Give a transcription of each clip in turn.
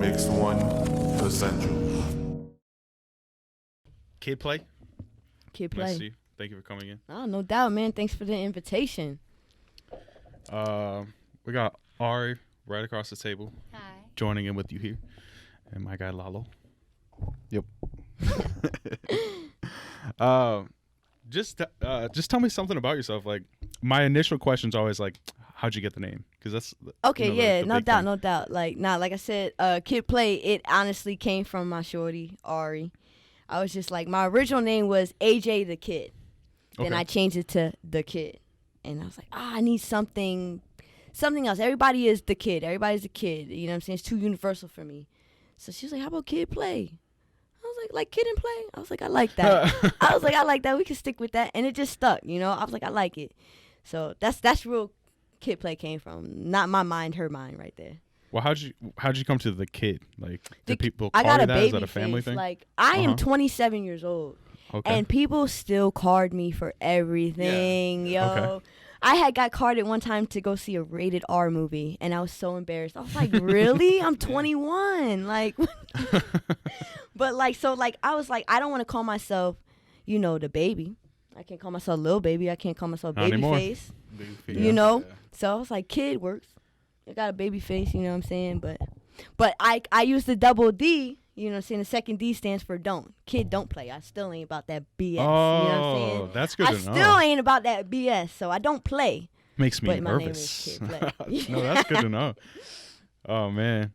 X1 Essential. Kiddplay. Kiddplay. Nice to see you. Thank you for coming in. Oh, no doubt, man. Thanks for the invitation. We got Ari right across the table. Hi. Joining in with you here. And my guy Lalo. Yep. Just tell me something about yourself. Like, my initial question's always like, how'd you get the name? Because that's Okay, the no big doubt, thing. no doubt. Like I said, Kiddplay, it honestly came from my shorty, Ari. I was just like, my original name was AJ the Kid. Then Okay. I changed it to The Kid. And I was like, I need something else. Everybody is the kid. Everybody's a kid. You know what I'm saying? It's too universal for me. So she was like, how about Kiddplay? I was like Kid and Play? I was like, I like that. I was like, I like that. We can stick with that. And it just stuck, you know? I was like, I like it. So that's real Kiddplay came from. Not my mind, her mind right there. Well, how'd you come to the Kid? Like, did people I call got you a that? baby Is that a family face. thing? Like, I am Uh-huh. 27 years old. Okay. And people still card me for everything, yo. Okay. I had got carded one time to go see a rated R movie, and I was so embarrassed. I was like, really? I'm 21. Like, but, like, so, like, I was like, I don't want to call myself, you know, the baby. I can't call myself Lil Baby. I can't call myself Not anymore. Babyface. Yeah. You know? Yeah. So I was like, Kid works. I got a baby face, you know what I'm saying? But I use the double D, you know what I'm saying? The second D stands for don't. Kid don't play. I still ain't about that BS. You know what I'm saying? Oh, that's good I to know. still ain't about that BS, so I don't play. Makes me but my name nervous. is Kiddplay. No, that's good to know. Oh man.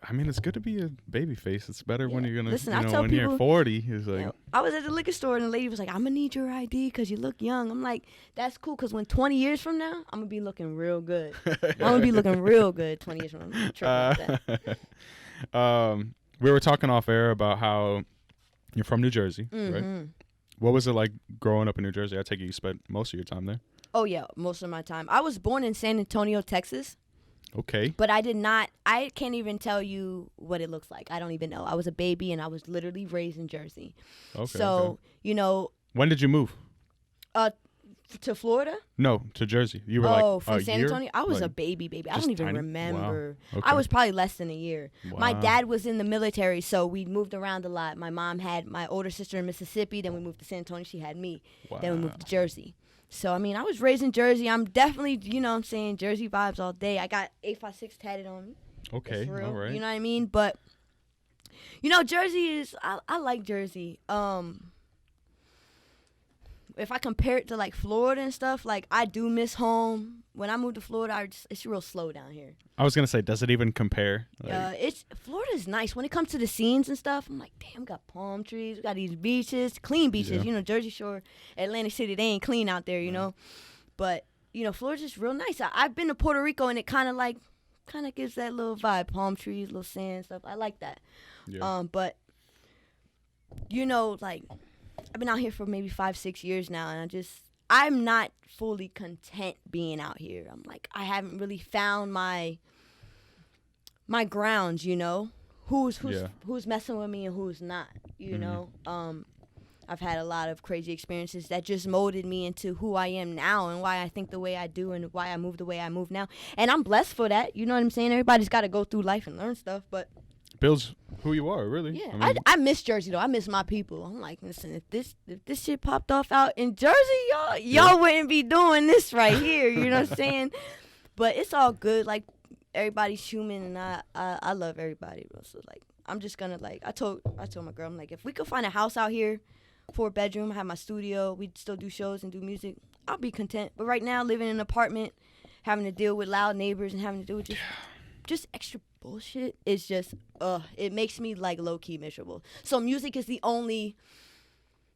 I mean, it's good to be a baby face. It's better when Yeah. you're gonna, Listen, I you know, tell when you're people- 40. It's like, You know, I was at the liquor store and the lady was like, I'm gonna need your ID because you look young. I'm like, that's cool because when 20 years from now, I'm gonna be looking real good. I'm gonna be looking real good 20 years from now. I'm tripping with that. We were talking off air about how you're from New Jersey, right? Mhm. What was it like growing up in New Jersey? I take it you spent most of your time there. Oh, yeah, most of my time. I was born in San Antonio, Texas. Okay. But I can't even tell you what it looks like. I don't even know. I was a baby and I was literally raised in Jersey. Okay. So, okay. you know, When did you move? to Florida? No, to Jersey. You were like from a San year? Antonio? I was a Like, baby. I just don't even tiny? remember. Wow. Okay. I was probably less than a year. My Wow. dad was in the military, so we moved around a lot. My mom had my older sister in Mississippi. Then we moved to San Antonio. She had me. Then we moved to Jersey. So, I mean, I was raised in Jersey. I'm definitely, you know what I'm saying, Jersey vibes all day. I got 856 tatted on me. Okay. It's real, All right. you know what I mean? But, you know, Jersey is, I like Jersey. If I compare it to, like, Florida and stuff, like, I do miss home. When I moved to Florida, it's real slow down here. I was gonna say, does it even compare? Like, Florida's nice. When it comes to the scenes and stuff, I'm like, damn, we got palm trees. We got these beaches, clean beaches. Yeah. You know, Jersey Shore, Atlantic City, they ain't clean out there, you know? But, you know, Florida's just real nice. I've been to Puerto Rico, and it kind of gives that little vibe. Palm trees, little sand stuff. I like that. yeah. But, you know, like, I've been out here for maybe 5-6 years now, and I'm not fully content being out here. I'm like, I haven't really found my grounds, you know? Who's messing with me and who's not, you know? I've had a lot of crazy experiences that just molded me into who I am now and why I think the way I do and why I move the way I move now. And I'm blessed for that, you know what I'm saying? Everybody's got to go through life and learn stuff, but Builds who you are, really. yeah, I mean, I miss Jersey though. I miss my people. I'm like, listen, if this shit popped off out in Jersey, y'all wouldn't be doing this right here. You know what I'm saying? But it's all good. Like, everybody's human, and I love everybody, bro. So like, I'm just gonna like, I told my girl, I'm like, if we could find a house out here, 4-bedroom, have my studio, we'd still do shows and do music, I'll be content. But right now, living in an apartment, having to deal with loud neighbors and having to deal with just extra bullshit, it's just it makes me like low-key miserable. So music is the only,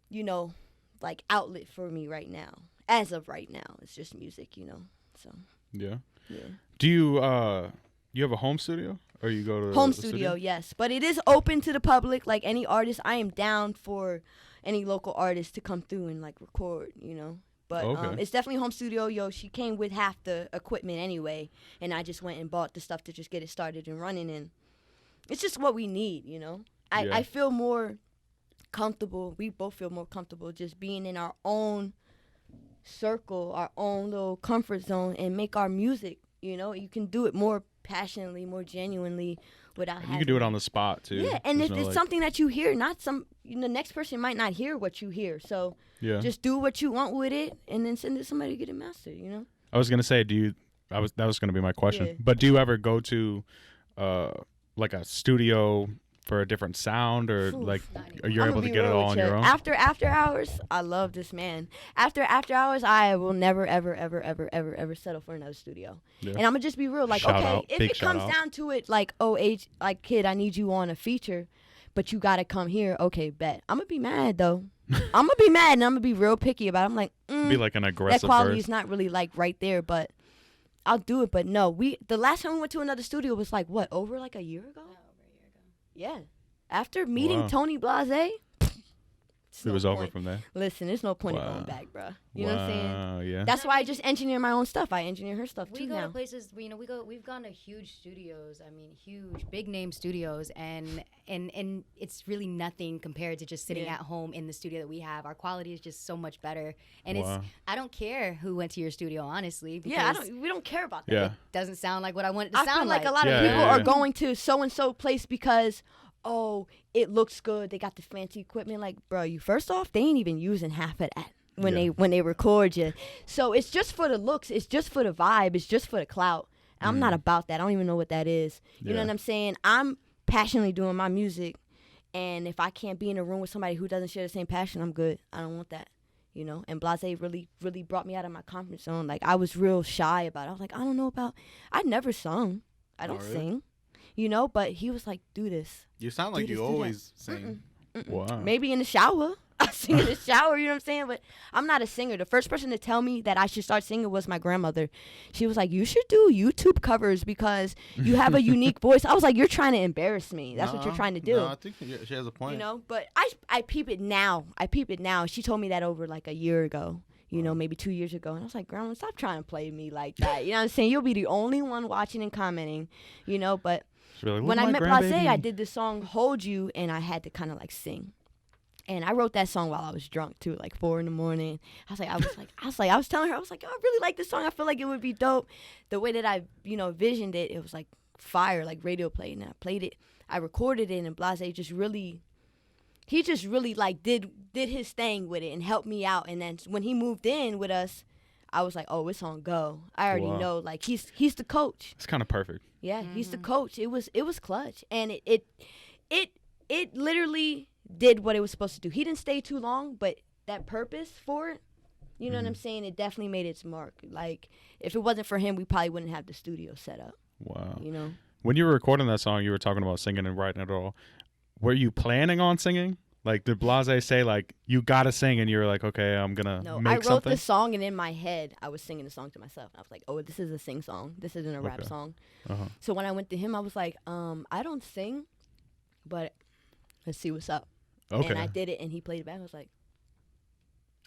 you know, like outlet for me right now. As of right now, it's just music, you know. So yeah. yeah. Do you have a home studio, or you go to Home a studio, yes, but it is open to the public. Like, any artist, I am down for any local artist to come through and like record, you know. But Okay. it's definitely home studio. Yo, she came with half the equipment anyway, and I just went and bought the stuff to just get it started and running. And it's just what we need, you know. Yeah. I feel more comfortable. We both feel more comfortable just being in our own circle, our own little comfort zone, and make our music. You know, you can do it more passionately, more genuinely, without having. You can do it on the spot too. Yeah, and There's if no, it's like, something that you hear, not some, the next person might not hear what you hear. So yeah. just do what you want with it, and then send it to somebody to get it mastered. You know. I was gonna say, that was gonna be my question. Yeah. But do you ever go to, like a studio for a different sound, or Oof. like, Not anymore. are you I'ma able to be get it real all with on your ya. own? After hours, I love this man. After hours, I will never ever settle for another studio. Yeah. And I'm gonna just be real, like, Shout okay, out. if Big it shout comes out. down to it, like, oh, like, kid, I need you on a feature, but you gotta come here. Okay, bet. I'm gonna be mad though. I'm gonna be mad, and I'm gonna be real picky about it. I'm like, Be like an that aggressive quality verse. is not really like right there, but I'll do it. But no, the last time we went to another studio was like what, over like a year ago? Yeah, over a year ago. Yeah. After meeting Wow. Tony Blase, It was over from there. Listen, there's no point in Wow. going back, bruh. You know what I'm saying? Wow, yeah. That's why I just engineer my own stuff. I engineer her stuff We too go now. to places, we've gone to huge studios. I mean, huge, big name studios, and it's really nothing compared to just sitting Yeah. at home in the studio that we have. Our quality is just so much better, and Wow. I don't care who went to your studio, honestly. Because Yeah, we don't care about that. Yeah. it doesn't sound like what I want it to I sound feel like a lot Yeah, of people yeah, are yeah. going to so and so place because, oh, it looks good. They got the fancy equipment. Like, bro, you first off, they ain't even using half of that when Yeah. they record you. So it's just for the looks. It's just for the vibe. It's just for the clout. I'm not about that. I don't even know what that is. You know Yeah. what I'm saying? I'm passionately doing my music, and if I can't be in a room with somebody who doesn't share the same passion, I'm good. I don't want that. You know, and Blase really brought me out of my comfort zone. Like, I was real shy about it. I was like, I don't know about. I never sung. I don't really? sing. You know, but he was like, do this. You sound like Do you this, do that. always sing. Wow. Maybe in the shower. I sing in the shower, you know what I'm saying? But I'm not a singer. The first person to tell me that I should start singing was my grandmother. She was like, you should do YouTube covers because you have a unique voice. I was like, you're trying to embarrass me. That's what you're trying to do. No, I think she has a point. You know, but I peep it now. She told me that over like a year ago, you know, maybe 2 years ago. And I was like, Grandma, stop trying to play me like that. You know what I'm saying? You'll be the only one watching and commenting, you know. But She's like, when "Look, I my met Blase, grandbaby." I did this song, Hold You, and I had to kind of like sing. And I wrote that song while I was drunk too, like 4 a.m. I was telling her, I was like, oh, I really like this song. I feel like it would be dope. The way that I, you know, visioned it, it was like fire, like radio play. And I played it, I recorded it, and Blase just really like did his thing with it and helped me out. And then when he moved in with us, I was like, oh, it's on go. I already Wow. know, like he's the coach. It's kind of perfect. Yeah, he's the coach. It was clutch, and it literally did what it was supposed to do. He didn't stay too long, but that purpose for it, you know what I'm saying? It definitely made its mark. Like, if it wasn't for him, we probably wouldn't have the studio set up. Wow. You know? When you were recording that song, you were talking about singing and writing it all. Were you planning on singing? Like, did Blase say, like, you gotta sing, and you were like, okay, I'm gonna No, make I wrote something? the song, and in my head, I was singing the song to myself. I was like, oh, this is a sing song. This isn't a rap Okay. song. Uh-huh. So when I went to him, I was like, I don't sing, but let's see what's up. Okay. And I did it, and he played it back. I was like,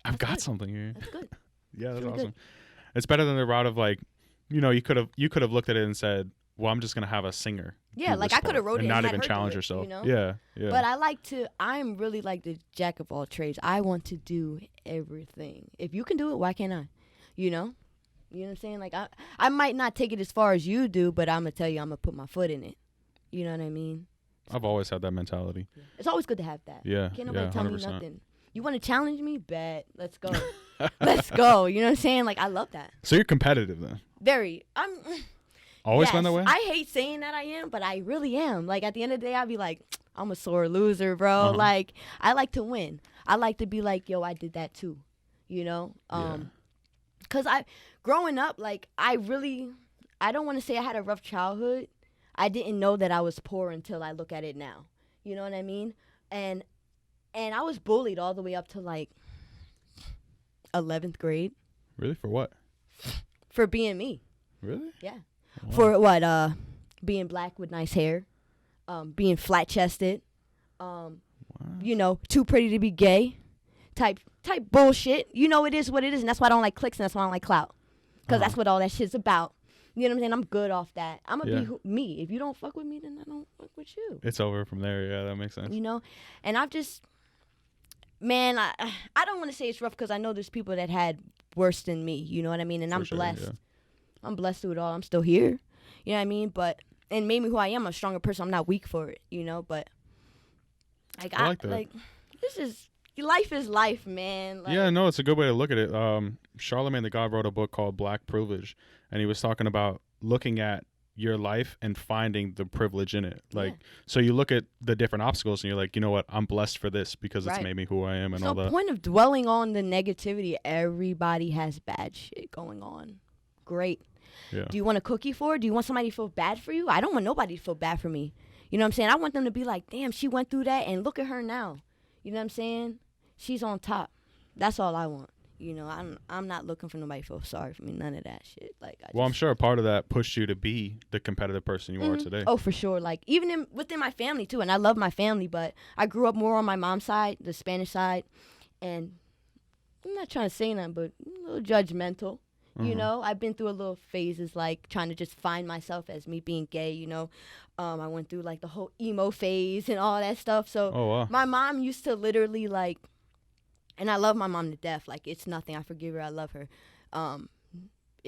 I've got good. something here. that's good. Yeah, that's really awesome. good. It's better than the route of, like, you know, you could have looked at it and said, well, I'm just gonna have a singer. Yeah, do like this I could have part," wrote it and and not had even her do challenge it, yourself. you know? Yeah, yeah. But I'm really like the jack of all trades. I want to do everything. If you can do it, why can't I? You know? You know what I'm saying? Like, I might not take it as far as you do, but I'm going to tell you, I'm going to put my foot in it. You know what I mean? I've always had that mentality. It's always good to have that. Yeah, Can't nobody yeah, tell 100%. me nothing. You want to challenge me? Bet. Let's go. Let's go. You know what I'm saying? Like, I love that. So you're competitive then? Very. Always Yes, been that way? I hate saying that I am, but I really am. Like, at the end of the day, I'll be like, I'm a sore loser, bro. Uh-huh. Like, I like to win. I like to be like, yo, I did that too. You know? Yeah. Because growing up, like, I don't want to say I had a rough childhood. I didn't know that I was poor until I look at it now. You know what I mean? And I was bullied all the way up to, like, 11th grade Really? For what? for being me. Really? Yeah. Wow. For what? Being black with nice hair, being flat chested, Wow. you know, too pretty to be gay, type bullshit. You know, it is what it is, and that's why I don't like clicks, and that's why I don't like clout, because that's what all that shit's about. You know what I'm saying? I'm good off that. I'm gonna Yeah. be me. If you don't fuck with me, then I don't fuck with you. It's over from there. Yeah, that makes sense. You know, and I've just, man, I don't want to say it's rough because I know there's people that had worse than me. You know what I mean? And For I'm sure, blessed. yeah. I'm blessed through it all. I'm still here. You know what I mean? But and made me who I am, a stronger person. I'm not weak for it, you know. But like I like that. like this is life is life, man. Like, Yeah, no, it's a good way to look at it. Charlemagne the God wrote a book called Black Privilege, and he was talking about looking at your life and finding the privilege in it. Like, so you look at the different obstacles and you're like, you know what, I'm blessed for this because it's Right. made me who I am and so all that. point of dwelling on the negativity. Everybody has bad shit going on. Great. Yeah. Do you want a cookie for it? Do you want somebody to feel bad for you? I don't want nobody to feel bad for me. You know what I'm saying? I want them to be like, damn, she went through that and look at her now. You know what I'm saying? She's on top. That's all I want. You know, I'm not looking for nobody to feel sorry for me. None of that shit. Like, I'm sure a part of that pushed you to be the competitive person you are today. Oh, for sure. Like, even within my family, too. And I love my family, but I grew up more on my mom's side, the Spanish side. And I'm not trying to say nothing, but a little judgmental. You know, I've been through a little phases, like, trying to just find myself as me being gay, you know. I went through, like, the whole emo phase and all that stuff. So wow. my mom used to literally, like, and I love my mom to death. Like, it's nothing. I forgive her. I love her.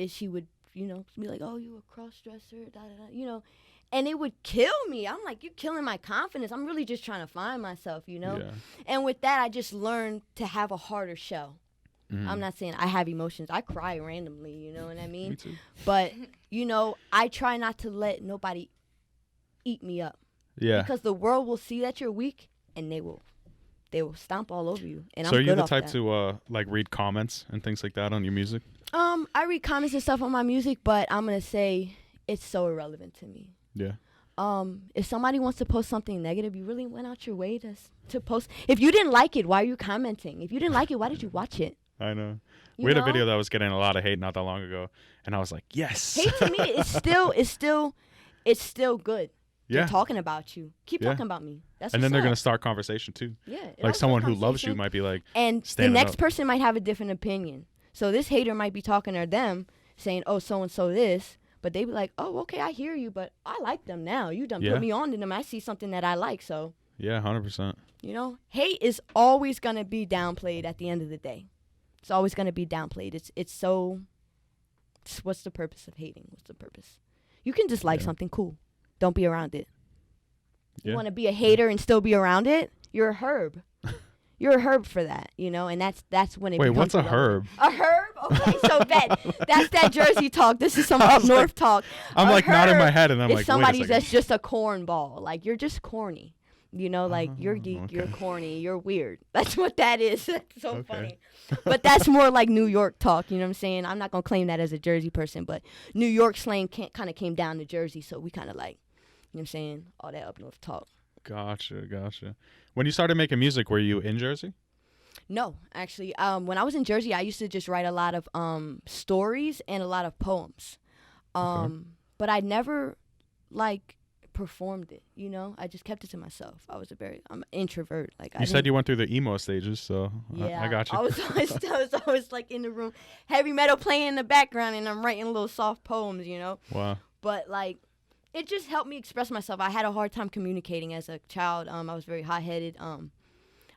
She would, you know, be like, oh, you a cross-dresser, da-da-da, you know. And it would kill me. I'm like, you're killing my confidence. I'm really just trying to find myself, you know. Yeah. And with that, I just learned to have a harder shell. I'm not saying I have emotions. I cry randomly, you know what I mean? Me too. But, you know, I try not to let nobody eat me up. Yeah. Because the world will see that you're weak, and they will stomp all over you. And So I'm are you good the off type that. to like read comments and things like that on your music? I read comments and stuff on my music, but I'm gonna say it's so irrelevant to me. Yeah. If somebody wants to post something negative, you really went out your way to post. If you didn't like it, why are you commenting? If you didn't like it, why did you watch it? I know. You We had a know? video that was getting a lot of hate not that long ago, and I was like, yes. Hate to me, it's still good. Yeah. They're talking about you. Keep Yeah. talking about me. That's And then what's they're up. going to start conversation too. Yeah. it Like all someone who starts loves you conversation. might be like, And the standing next up. person might have a different opinion. So this hater might be talking to them, saying, oh, so-and-so this. But they be like, oh, okay, I hear you, but I like them now. You done Yeah. put me on to them. I see something that I like. So, yeah, 100%. you know, hate is always going to be downplayed at the end of the day. It's always going to be downplayed. What's the purpose of hating? What's the purpose? You can dislike something, cool. Don't be around it. You Yeah. want to be a hater and still be around it? You're a herb. You're a herb for that, you know, and that's when it Wait, becomes what's a herb? A herb? Okay, so that's that Jersey talk. This is some up north talk. I'm A like nodding my herb head, and I'm is like, somebody wait a second. that's just a cornball. Like, you're just corny. You know, like, you're geek, okay. you're corny, you're weird. That's what that is. That's so Okay. funny. But that's more like New York talk, you know what I'm saying? I'm not going to claim that as a Jersey person, but New York slang kind of came down to Jersey, so we kind of like, you know what I'm saying, all that up north talk. Gotcha. When you started making music, were you in Jersey? No, actually, when I was in Jersey, I used to just write a lot of stories and a lot of poems. But I never, like, performed it, you know? I just kept it to myself. I'm an introvert. Like, You said you went through the emo stages, so yeah, I got you. I was always like in the room, heavy metal playing in the background, and I'm writing little soft poems, you know? Wow. But, like, it just helped me express myself. I had a hard time communicating as a child. I was very hot-headed.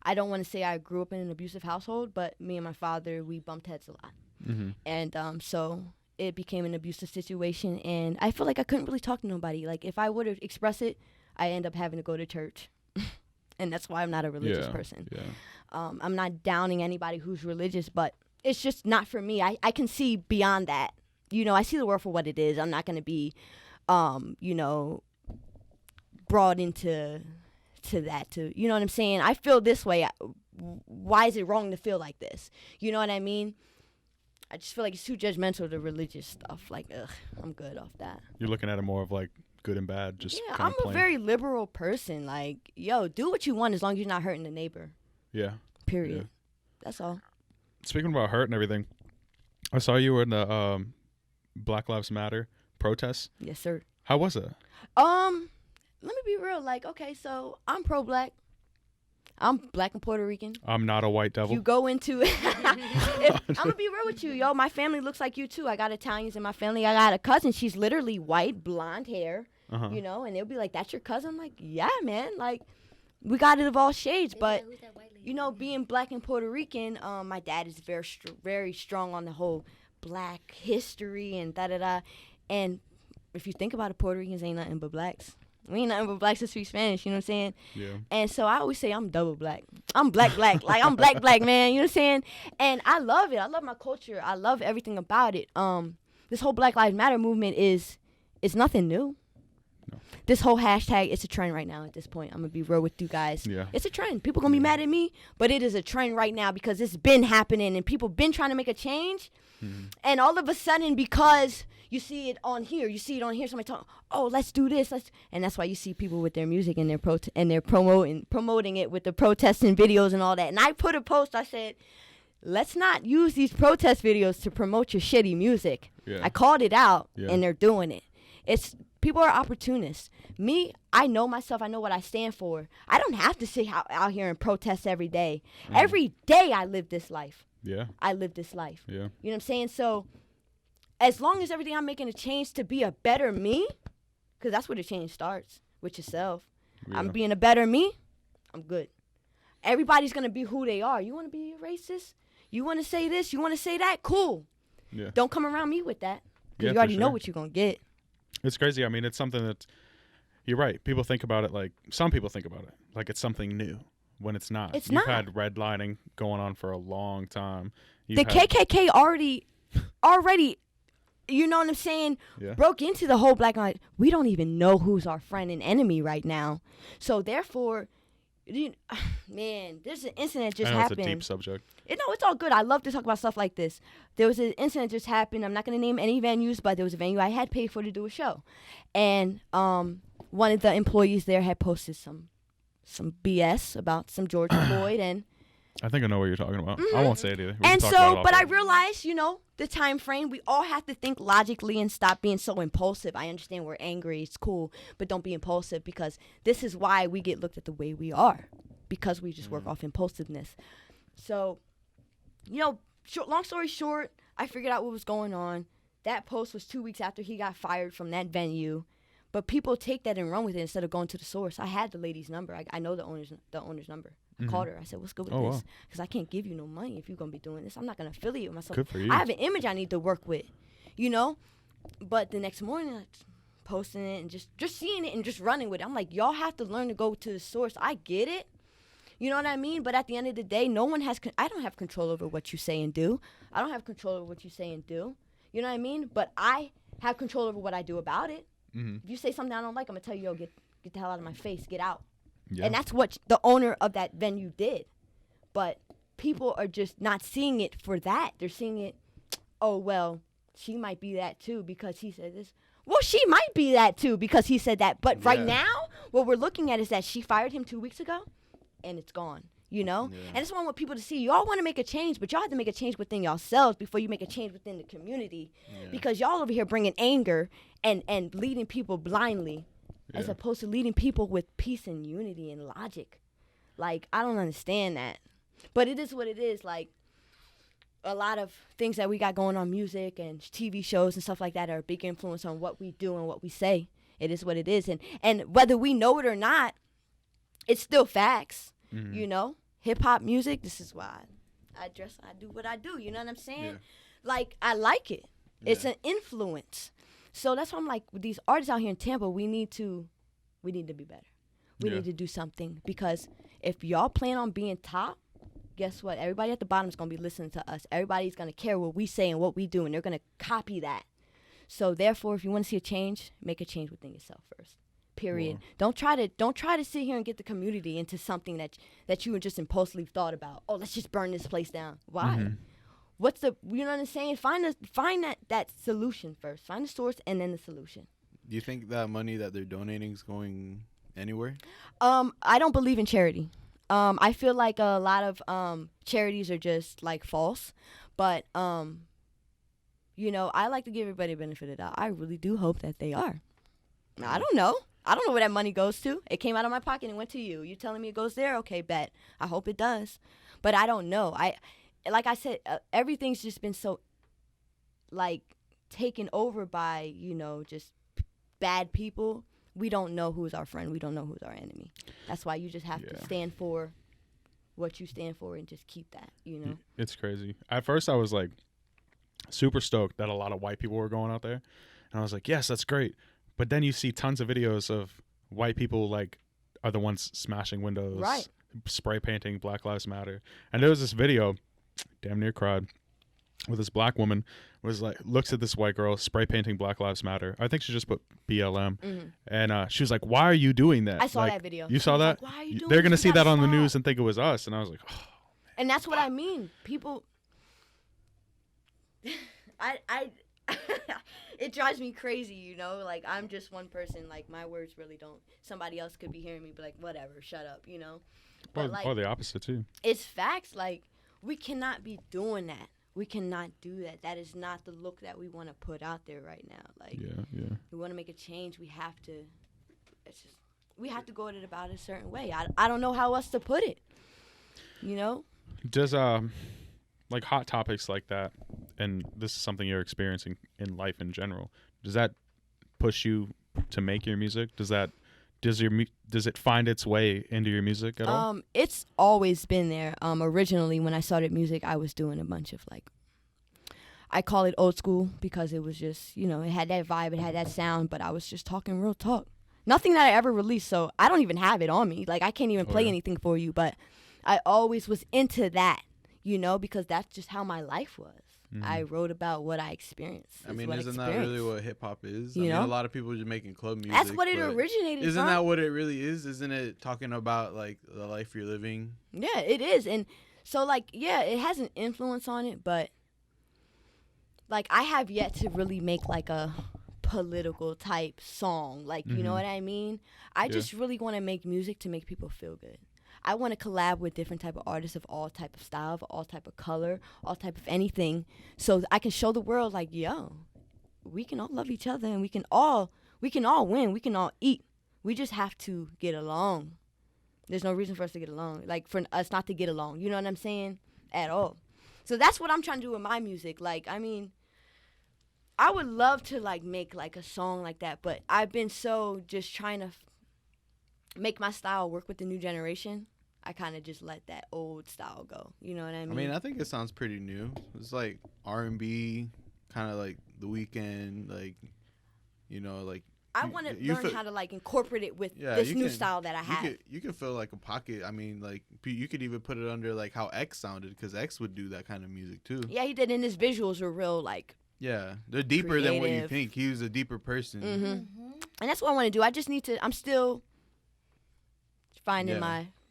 I don't want to say I grew up in an abusive household, but me and my father, we bumped heads a lot. Mm-hmm. And so it became an abusive situation, and I feel like I couldn't really talk to nobody. Like, if I would have expressed it, I end up having to go to church. And that's why I'm not a religious person. Yeah. I'm not downing anybody who's religious, but it's just not for me. I can see beyond that. You know, I see the world for what it is. I'm not going to be, you know, brought into that, you know what I'm saying? I feel this way. Why is it wrong to feel like this? You know what I mean? I just feel like it's too judgmental to religious stuff. Like, ugh, I'm good off that. You're looking at it more of like good and bad, just Yeah, kind I'm of a plain. very liberal person. Like, yo, do what you want as long as you're not hurting the neighbor. Yeah. Period. Yeah. That's all. Speaking about hurt and everything, I saw you were in the Black Lives Matter protests. Yes, sir. How was it? Let me be real. Like, okay, so I'm pro-black. I'm black and Puerto Rican. I'm not a white devil. You go into I'm gonna be real with you, yo. My family looks like you too. I got Italians in my family. I got a cousin. She's literally white, blonde hair, Uh-huh. you know, and they'll be like, "That's your cousin?" I'm like, "Yeah, man." Like, we got it of all shades, but you know, being black and Puerto Rican, my dad is very strong on the whole black history and da da da, and if you think about it, Puerto Ricans ain't nothing but blacks. We ain't nothing but blacks that speak Spanish, you know what I'm saying? Yeah. And so I always say I'm double black. I'm black. Like, I'm black, man. You know what I'm saying? And I love it. I love my culture. I love everything about it. This whole Black Lives Matter movement is nothing new. No. This whole hashtag, it's a trend right now at this point. I'm going to be real with you guys. Yeah. It's a trend. People going to be mad at me, but it is a trend right now because it's been happening and people been trying to make a change. And all of a sudden, because you see it on here, somebody talking, oh, let's do this. And that's why you see people with their music and they're promoting it with the protesting videos and all that. And I put a post, I said, let's not use these protest videos to promote your shitty music. Yeah. I called it out, Yeah. and they're doing it. People are opportunists. Me, I know myself. I know what I stand for. I don't have to sit out here and protest every day. Every day I live this life. Yeah. I live this life. Yeah. You know what I'm saying? So as long as everything I'm making a change to be a better me, because that's where the change starts, with yourself. Yeah. I'm being a better me, I'm good. Everybody's going to be who they are. You want to be a racist? You want to say this? You want to say that? Cool. Yeah. Don't come around me with that, because Yeah, you already for know sure. what you're going to get. It's crazy. I mean, it's something that you're right. People think about it like some people think about it like it's something new when it's not. It's You've not. had redlining going on for a long time. The KKK already, you know what I'm saying, Yeah. broke into the whole Black Lives. We don't even know who's our friend and enemy right now. So therefore, man, there's an incident just I know happened. it's a deep subject. No, it's all good. I love to talk about stuff like this. There was an incident just happened. I'm not going to name any venues, but there was a venue I had paid for to do a show. And one of the employees there had posted some BS about some George Floyd. And I think I know what you're talking about. I won't say it either. We can and talk about so, it but I offline. realized, the time frame, we all have to think logically and stop being so impulsive. I understand we're angry. It's cool. But don't be impulsive, because this is why we get looked at the way we are, because we just work off impulsiveness. So, long story short, I figured out what was going on. That post was 2 weeks after he got fired from that venue. But people take that and run with it instead of going to the source. I had the lady's number. I know the owner's number. I called her. I said, what's good with Oh, this? wow. Because I can't give you no money if you're going to be doing this. I'm not going to affiliate with myself. Good for you. I have an image I need to work with, But the next morning, I posting it and just seeing it and just running with it. I'm like, y'all have to learn to go to the source. I get it. You know what I mean? But at the end of the day, I don't have control over what you say and do. I don't have control over what you say and do. You know what I mean? But I have control over what I do about it. Mm-hmm. If you say something I don't like, I'm going to tell you, yo, get the hell out of my face. Get out. Yeah. And that's what the owner of that venue did. But people are just not seeing it for that. They're seeing it, oh, well, she might be that too because he said this. Well, she might be that too because he said that. But right now, what we're looking at is that she fired him 2 weeks ago, and it's gone. Yeah. And I just want people to see, y'all want to make a change, but y'all have to make a change within yourselves before you make a change within the community. Yeah. Because y'all over here bringing anger and leading people blindly as opposed to leading people with peace and unity and logic. Like, I don't understand that. But it is what it is. Like, a lot of things that we got going on, music and TV shows and stuff like that, are a big influence on what we do and what we say. It is what it is. And whether we know it or not, it's still facts. Mm-hmm. Hip-hop music, this is why I do what I do. You know what I'm saying? Yeah. Like, I like it. It's Yeah. an influence. So that's why I'm like, with these artists out here in Tampa, we need to be better. We need to do something, because if y'all plan on being top, guess what? Everybody at the bottom is going to be listening to us. Everybody's going to care what we say and what we do, and they're going to copy that. So therefore, if you want to see a change, make a change within yourself first. Period. Wow. Don't try to sit here and get the community into something that you just impulsively thought about. Oh, let's just burn this place down. Why? Mm-hmm. What's the, you know what I'm saying? Find that solution first. Find the source and then the solution. Do you think that money that they're donating is going anywhere? I don't believe in charity. I feel like a lot of charities are just like false, but I like to give everybody the benefit of the doubt. I really do hope that they are. I don't know. I don't know where that money goes to. It came out of my pocket and went to you. You telling me it goes there? Okay, bet. I hope it does. But I don't know. Like I said, everything's just been so, like, taken over by, just bad people. We don't know who's our friend. We don't know who's our enemy. That's why you just have to stand for what you stand for and just keep that, It's crazy. At first, I was, like, super stoked that a lot of white people were going out there. And I was like, yes, that's great. But then you see tons of videos of white people like are the ones smashing windows, Right. spray painting Black Lives Matter. And there was this video, damn near cried, where this black woman was like, looks at this white girl spray painting Black Lives Matter. I think she just put BLM. And she was like, why are you doing that? I saw like, that video. You saw that? Like, why are you doing They're going to this? see You that gotta on the stop. news and think it was us. And I was like, oh. And that's what I mean. People, I it drives me crazy, you know? Like, I'm just one person. Like, my words really don't. Somebody else could be hearing me, but like, whatever, shut up, you know? But, like, Or the opposite, too. it's facts. Like, we cannot be doing that. We cannot do that. That is not the look that we want to put out there right now. Like, Yeah. we want to make a change. We have to. It's just, we have to go at it about a certain way. I don't know how else to put it. You know. Does like hot topics like that, and this is something you're experiencing in life in general, does that push you to make your music? Does it find its way into your music at all? It's always been there. Originally when I started music, I was doing a bunch of like, I call it old school because it was just, you know, it had that vibe, it had that sound, but I was just talking real talk. Nothing that I ever released, so I don't even have it on me. Like, I can't even play anything for you, but I always was into that, you know, because that's just how my life was. I wrote about what I experienced. I mean, isn't that really what hip hop is? You I know? mean, a lot of people are just making club music. That's what it but originated Isn't from. that what it really is? Isn't it talking about like the life you're living? Yeah, it is. And so, like, yeah, it has an influence on it, but like, I have yet to really make like a political type song. Like, you know what I mean? I just really want to make music to make people feel good. I want to collab with different type of artists of all type of style, of all type of color, all type of anything, so I can show the world like, yo, we can all love each other and we can all win, we can all eat. We just have to get along. There's no reason for us to get along, like for us not to get along. You know what I'm saying? At all. So that's what I'm trying to do with my music. Like, I mean, I would love to like make like a song like that, but I've been so just trying to make my style work with the new generation. I kind of just let that old style go. You know what I mean? I mean, I think it sounds pretty new. It's like R&B, kind of like The Weeknd, like, you know, like. I want to learn how to like incorporate it with this new style that I have. You can feel like a pocket. I mean, like, you could even put it under like how X sounded, because X would do that kind of music too. Yeah, he did, and his visuals were real like. Yeah, they're deeper than what you think. He was a deeper person. And that's what I want to do. I just need to. I'm still finding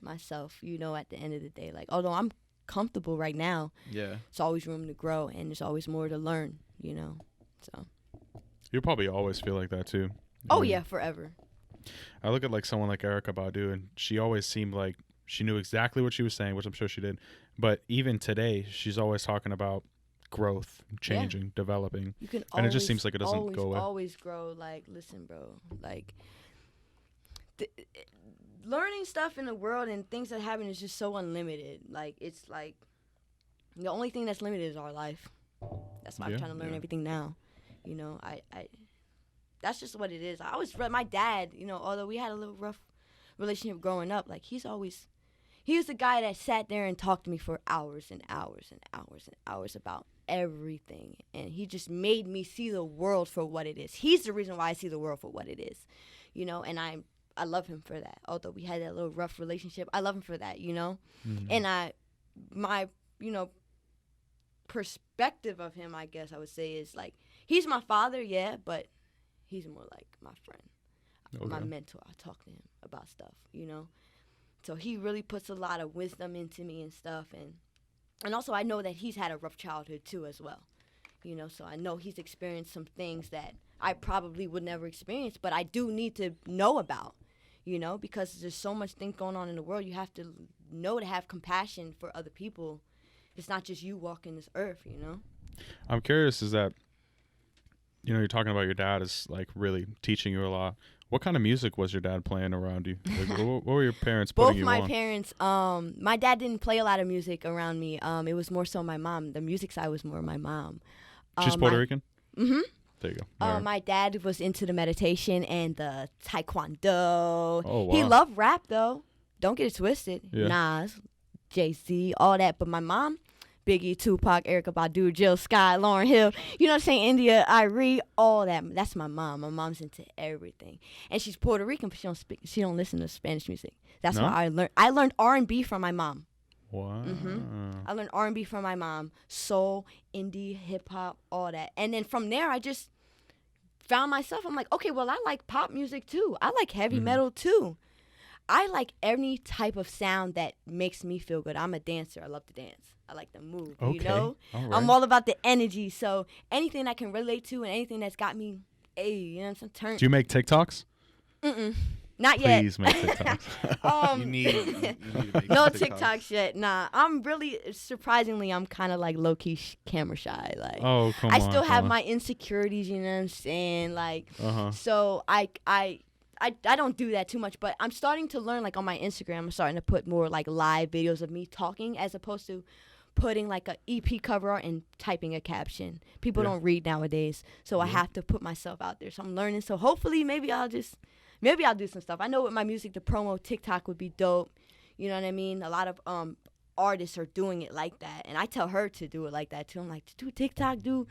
myself, you know, at the end of the day. Like, although I'm comfortable right now, it's always room to grow, and there's always more to learn, you know. So You'll probably always feel like that too. Oh yeah, forever. I look at like someone like Erykah Badu, and she always seemed like she knew exactly what she was saying, which I'm sure she did. But even today, she's always talking about growth, changing, developing. You can and it just seems like it doesn't go away. Always grow. Like, listen, bro. Like, learning stuff in the world and things that happen is just so unlimited. Like, it's like the only thing that's limited is our life. That's why I'm trying to learn everything now. You know, I that's just what it is. I always my dad, you know, although we had a little rough relationship growing up, like he was the guy that sat there and talked to me for hours and hours and hours and hours about everything, and he just made me see the world for what it is. He's the reason why I see the world for what it is, you know, and I love him for that. Although we had that little rough relationship, I love him for that, you know. And my you know, perspective of him, I guess I would say, is like, he's my father, but he's more like my friend, my mentor. I talk to him about stuff, you know. So he really puts a lot of wisdom into me and stuff, and also I know that he's had a rough childhood too as well, you know. So I know he's experienced some things that I probably would never experience, but I do need to know about, you know, because there's so much things going on in the world. You have to know to have compassion for other people. It's not just you walking this earth, you know. I'm curious, is that, you know, you're talking about your dad is like really teaching you a lot. What kind of music was your dad playing around you? Like, what were your parents putting you on? Both my parents. My dad didn't play a lot of music around me. It was more so my mom. The music side was more my mom. She's Puerto Rican? Mm-hmm. There you go. Right. My dad was into the meditation and the taekwondo. Oh, wow. He loved rap, though. Don't get it twisted. Yeah. Nas, Jay-Z, all that. But my mom, Biggie, Tupac, Erykah Badu, Jill Scott, Lauryn Hill. You know what I'm saying? India, Irie, all that. That's my mom. My mom's into everything, and she's Puerto Rican, but she don't listen to Spanish music. That's why I learned. I learned R&B from my mom. Wow. I learned R&B from my mom, soul, indie, hip hop, all that, and then from there I just found myself. I'm like, okay, well I like pop music too. I like heavy metal too. I like any type of sound that makes me feel good. I'm a dancer. I love to dance. I like to move. Okay. You know, All right. I'm all about the energy. So anything I can relate to and anything that's got me, you know what I'm saying? Do you make TikToks? Not yet. Please make TikToks. You need to make No some TikToks yet. Nah, I'm really surprisingly I'm kind of like low key camera shy. Like, Oh, come on. I still have come on. my insecurities. You know what I'm saying? Like, Uh-huh. so I don't do that too much, but I'm starting to learn, like on my Instagram, I'm starting to put more like live videos of me talking as opposed to putting like a EP cover art and typing a caption. People don't read nowadays, so I have to put myself out there. So I'm learning. So hopefully maybe I'll do some stuff. I know with my music, the promo TikTok would be dope. You know what I mean? A lot of artists are doing it like that, and I tell her to do it like that too. I'm like, do TikTok, do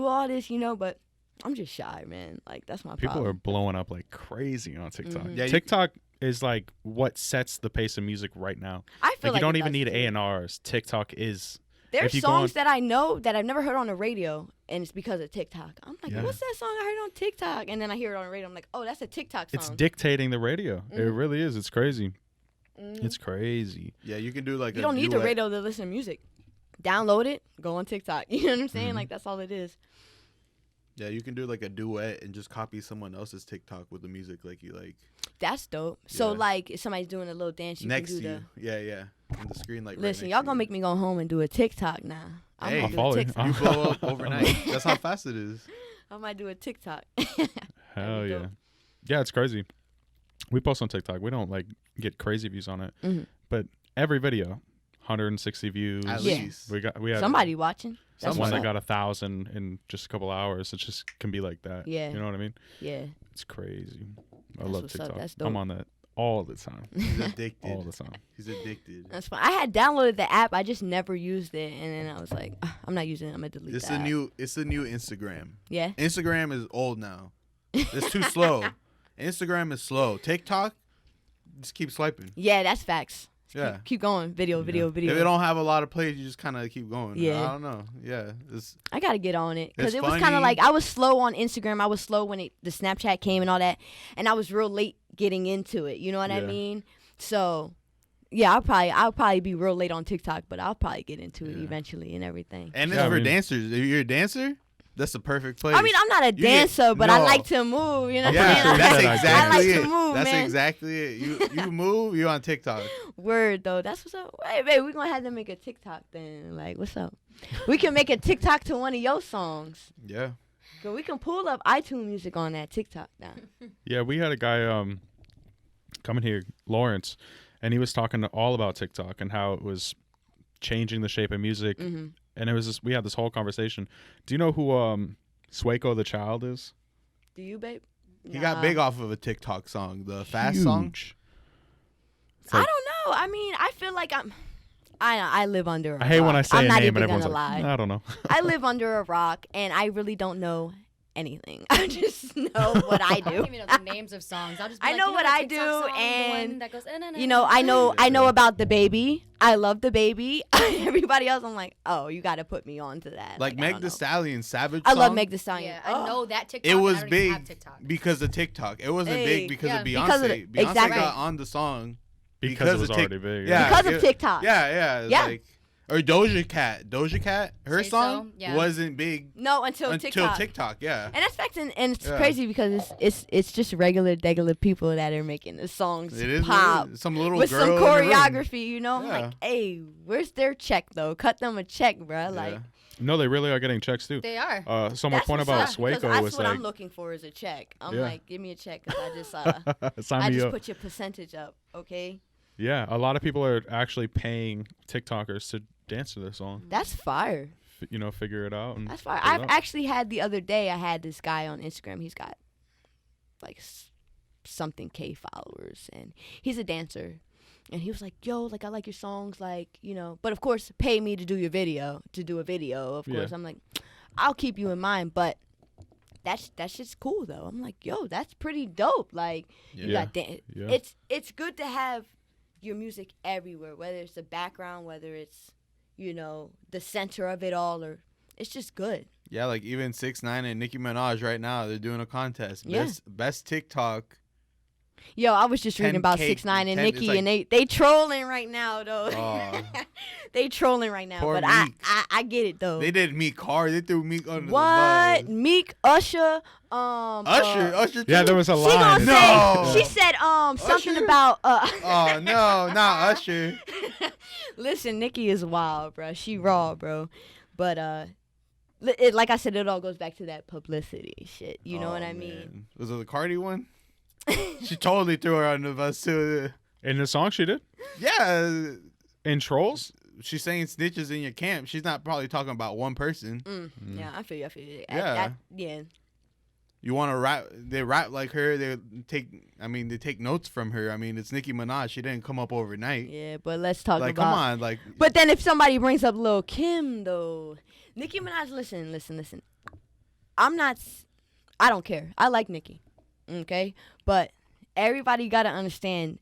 all this, you know, but I'm just shy, man. Like, that's my People problem. are blowing up like crazy on TikTok. Mm-hmm. Yeah, TikTok is like what sets the pace of music right now. I feel Like, you don't it even does, need too. A&Rs. TikTok is. There's if you go songs on- that I know that I've never heard on the radio, and it's because of TikTok. I'm like, Yeah. what's that song I heard on TikTok? And then I hear it on the radio. I'm like, oh, that's a TikTok song. It's dictating the radio. It Mhm. really is. It's crazy. Mhm. It's crazy. Yeah, you can do like You a don't need the duet. radio to listen to music. Download it, go on TikTok. You know what I'm saying? Mhm. Like, that's all it is. Yeah, you can do like a duet and just copy someone else's TikTok with the music like you like That's dope. So, Yeah. like, if somebody's doing a little dance, you next can to do you. Yeah, on the screen like. Listen, right y'all next gonna to make me go home and do a TikTok now. I'm Hey. gonna I'll do follow a you. TikTok. you blow up overnight. That's how fast it is. I might do a TikTok. Hell be yeah. dope. Yeah, it's crazy. We post on TikTok. We don't like get crazy views on it. Mhm. But every video, 160 views. At Yeah. least. We had Somebody watching. That's one what's that up. got 1,000 in just a couple hours. It just can be like that. Yeah. You know what I mean? Yeah. It's crazy. I That's love what's up. TikTok. That's I'm dope. on that all the time. He's addicted. All the time. He's addicted. That's fine. I had downloaded the app. I just never used it, and then I was like, I'm not using it. I'm gonna delete It's that. a new Instagram. Yeah. Instagram is old now. It's too slow. Instagram is slow. TikTok, just keep swiping. Yeah, that's facts. Yeah. Keep going. Video. If it don't have a lot of plays, you just kind of keep going. Yeah. I don't know. Yeah. It's I gotta get on it because It's it was kind funny. of like I was slow on Instagram. I was slow when the Snapchat came and all that, and I was real late getting into it. You know what I Yeah. mean? So, yeah, I'll probably be real late on TikTok, but I'll probably get into it Yeah. eventually and everything. and it's Yeah, I for mean- dancers. If you're a dancer, that's the perfect place. I mean, I'm not a You get- dancer, but I no. like to move. You know what yeah, I'm saying? that's I like exactly to it. move, That's man. exactly it. You move, you're on TikTok. Word though, that's what's up. Wait, babe, we're gonna have to make a TikTok then. Like, what's up? We can make a TikTok to one of your songs. Yeah. So we can pull up iTunes music on that TikTok now. Yeah, we had a guy coming here, Lawrence, and he was talking all about TikTok and how it was changing the shape of music. hmm And it was just, we had this whole conversation. Do you know who Swayco the Child is? Do you, babe? He got big off of a TikTok song, the Fast song. Huge. It's I like- don't know. I mean, I feel like I live under a rock. I hate when I say I'm a not name even and everyone's gonna like, lie. I don't know. I live under a rock, and I really don't know anything. I just know what I I don't do. even know the names of songs. I'll just be I like, know you what that I TikTok do, song, the and, one that goes, You know, I know Yeah. about the baby. I love the baby. Everybody else, I'm like, oh, you got to put me on to that. Like I Meg don't the know. Stallion, Savage I song. love Meg the Stallion. Yeah, I know that TikTok. It but I was don't even big have TikTok. because of TikTok. It wasn't Hey. big because Yeah, of Beyonce. because of the- Beyonce exactly. got on the song Because it was of already big. Yeah. Because of it- TikTok. Yeah. Yeah. Like, or Doja Cat. Her Say song So, yeah. wasn't big No, until until TikTok. Yeah. And that's facts, and it's Yeah. crazy because it's just regular people that are making the songs It is pop some little with girl some in the room. choreography. You know, I'm Yeah. like, hey, where's their check though? Cut them a check, bro. Like, Yeah. No, they really are getting checks too. They are. So my that's point what's about up, 'cause Swayco that's was what like, I'm looking for is a check. I'm Yeah. like, give me a check because sign I me just up. put your percentage up, okay? Yeah, a lot of people are actually paying TikTokers to dance to their song. That's fire. Figure it out. And That's fire. put it I've up. actually had the other day. I had this guy on Instagram. He's got like something K followers, and he's a dancer. And he was like, yo, like, I like your songs, like, you know. But, of course, pay me to do a video, of course. I'm like, I'll keep you in mind. But that's just cool, though. I'm like, yo, that's pretty dope. Like, you got it's good to have your music everywhere, whether it's the background, whether it's, you know, the center of it all, or it's just good. Yeah, like even 6ix9ine and Nicki Minaj right now, they're doing a contest. Best TikTok. Yo, I was just reading about 6ix9ine and Nicki, like, and they trolling right now though. They trolling right now, but I get it though. They did Meek hard. They threw Meek under the bus. Meek, Usher, Usher. Yeah, there was a line. She said something Usher? about Oh no, not Usher. Listen, Nicki is wild, bro. She raw, bro. But like I said, it all goes back to that publicity shit. You know what I mean? Was it the Cardi one? She totally threw her under the bus too. In the song she did? Yeah. In Trolls? She's saying snitches in your camp. She's not probably talking about one person. Yeah, I feel you. Yeah. You want to rap? They rap like her. They take notes from her. I mean, it's Nicki Minaj. She didn't come up overnight. Yeah, but let's talk like, about. Come on, like. But then if somebody brings up Lil Kim though, Nicki Minaj, listen. I don't care. I like Nicki. Okay, but everybody got to understand